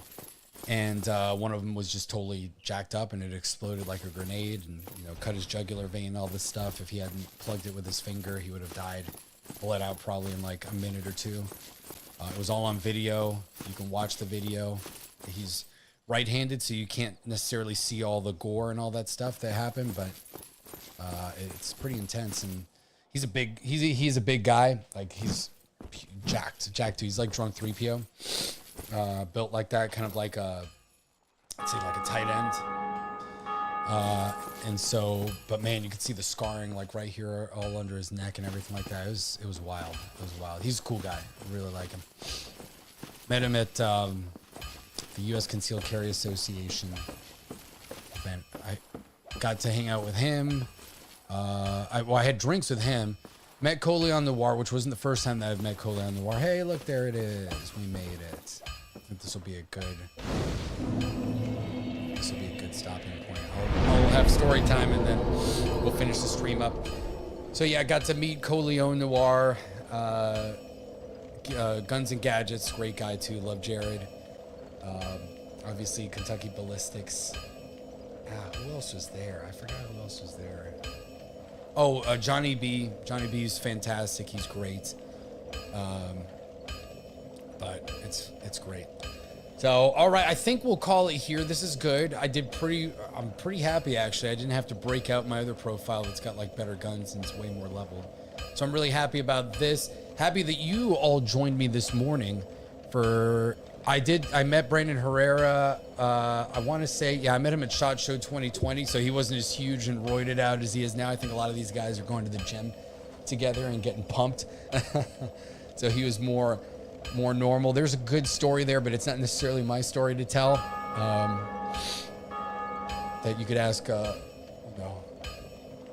And one of them was just totally jacked up and it exploded like a grenade and, you know, cut his jugular vein, all this stuff. If he hadn't plugged it with his finger, he would have died, bled out probably in like a minute or two. It was all on video. You can watch the video. He's right-handed, so you can't necessarily see all the gore and all that stuff that happened, but it's pretty intense. And he's a big guy. Like he's jacked too. He's like drunk 3PO. Built like that, kind of like I'd say like a tight end. And so, but man, you could see the scarring like right here, all under his neck and everything like that. It was wild. It was wild. He's a cool guy. I really like him. Met him at the U.S. Concealed Carry Association event. I got to hang out with him. I had drinks with him. Met Coleon Noir, which wasn't the first time that I've met Coleon Noir. Hey, look, there it is. We made it. I think this will be a good stopping point. I'll have story time and then we'll finish the stream up. So yeah, I got to meet Coleon Noir, Guns and Gadgets, great guy too. Love Jared. Obviously Kentucky Ballistics. Who else was there? I forgot who else was there. Oh, Johnny B. Johnny B is fantastic. He's great. But it's great. So, all right, I think we'll call it here. This is good. I'm pretty happy, actually. I didn't have to break out my other profile that's got, like, better guns and it's way more leveled. So I'm really happy about this. Happy that you all joined me this morning for... I met Brandon Herrera, I want to say, yeah, I met him at SHOT Show 2020, so he wasn't as huge and roided out as he is now. I think a lot of these guys are going to the gym together and getting pumped. So he was more normal. There's a good story there, but it's not necessarily my story to tell. That you could ask,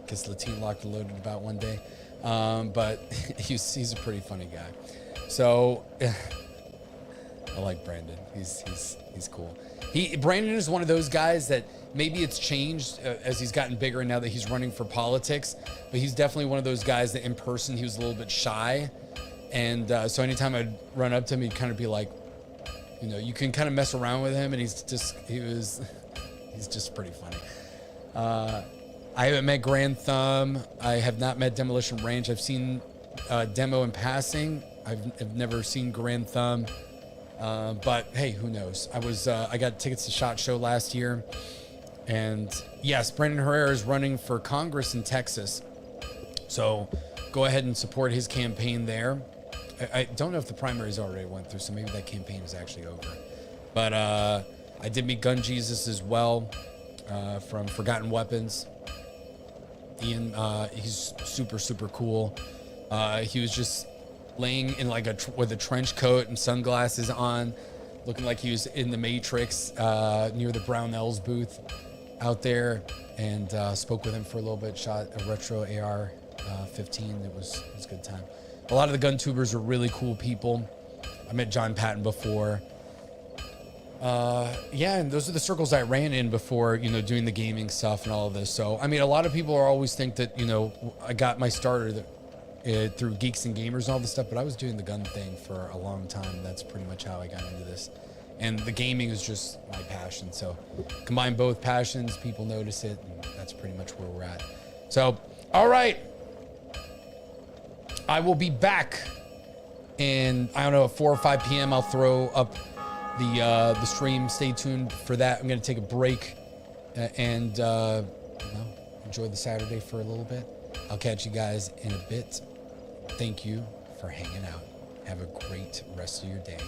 guess Latine Locked and Loaded about one day. But he's a pretty funny guy. So I like Brandon. He's cool. Brandon is one of those guys that maybe it's changed as he's gotten bigger and now that he's running for politics, but he's definitely one of those guys that in person he was a little bit shy. And so anytime I'd run up to him, he'd kind of be like, you can kind of mess around with him, and he's just pretty funny. I haven't met Grand Thumb. I have not met Demolition Range. I've seen Demo in passing. I've never seen Grand Thumb. But hey, who knows? I got tickets to SHOT Show last year, and yes, Brandon Herrera is running for Congress in Texas. So go ahead and support his campaign there. I don't know if the primaries already went through, so maybe that campaign is actually over. But I did meet Gun Jesus as well from Forgotten Weapons. Ian, he's super, super cool. He was just laying in like with a trench coat and sunglasses on, looking like he was in the Matrix near the Brownells booth out there, and spoke with him for a little bit, shot a retro AR 15. It was a good time. A lot of the gun tubers are really cool people. I met John Patton before. Yeah, and those are the circles I ran in before, doing the gaming stuff and all of this. So, I mean, a lot of people always think that, I got my starter through Geeks and Gamers and all this stuff, but I was doing the gun thing for a long time. That's pretty much how I got into this. And the gaming is just my passion. So combine both passions, people notice it, and that's pretty much where we're at. So, all right. I will be back in, I don't know, at 4 or 5 p.m. I'll throw up the stream. Stay tuned for that. I'm going to take a break and enjoy the Saturday for a little bit. I'll catch you guys in a bit. Thank you for hanging out. Have a great rest of your day.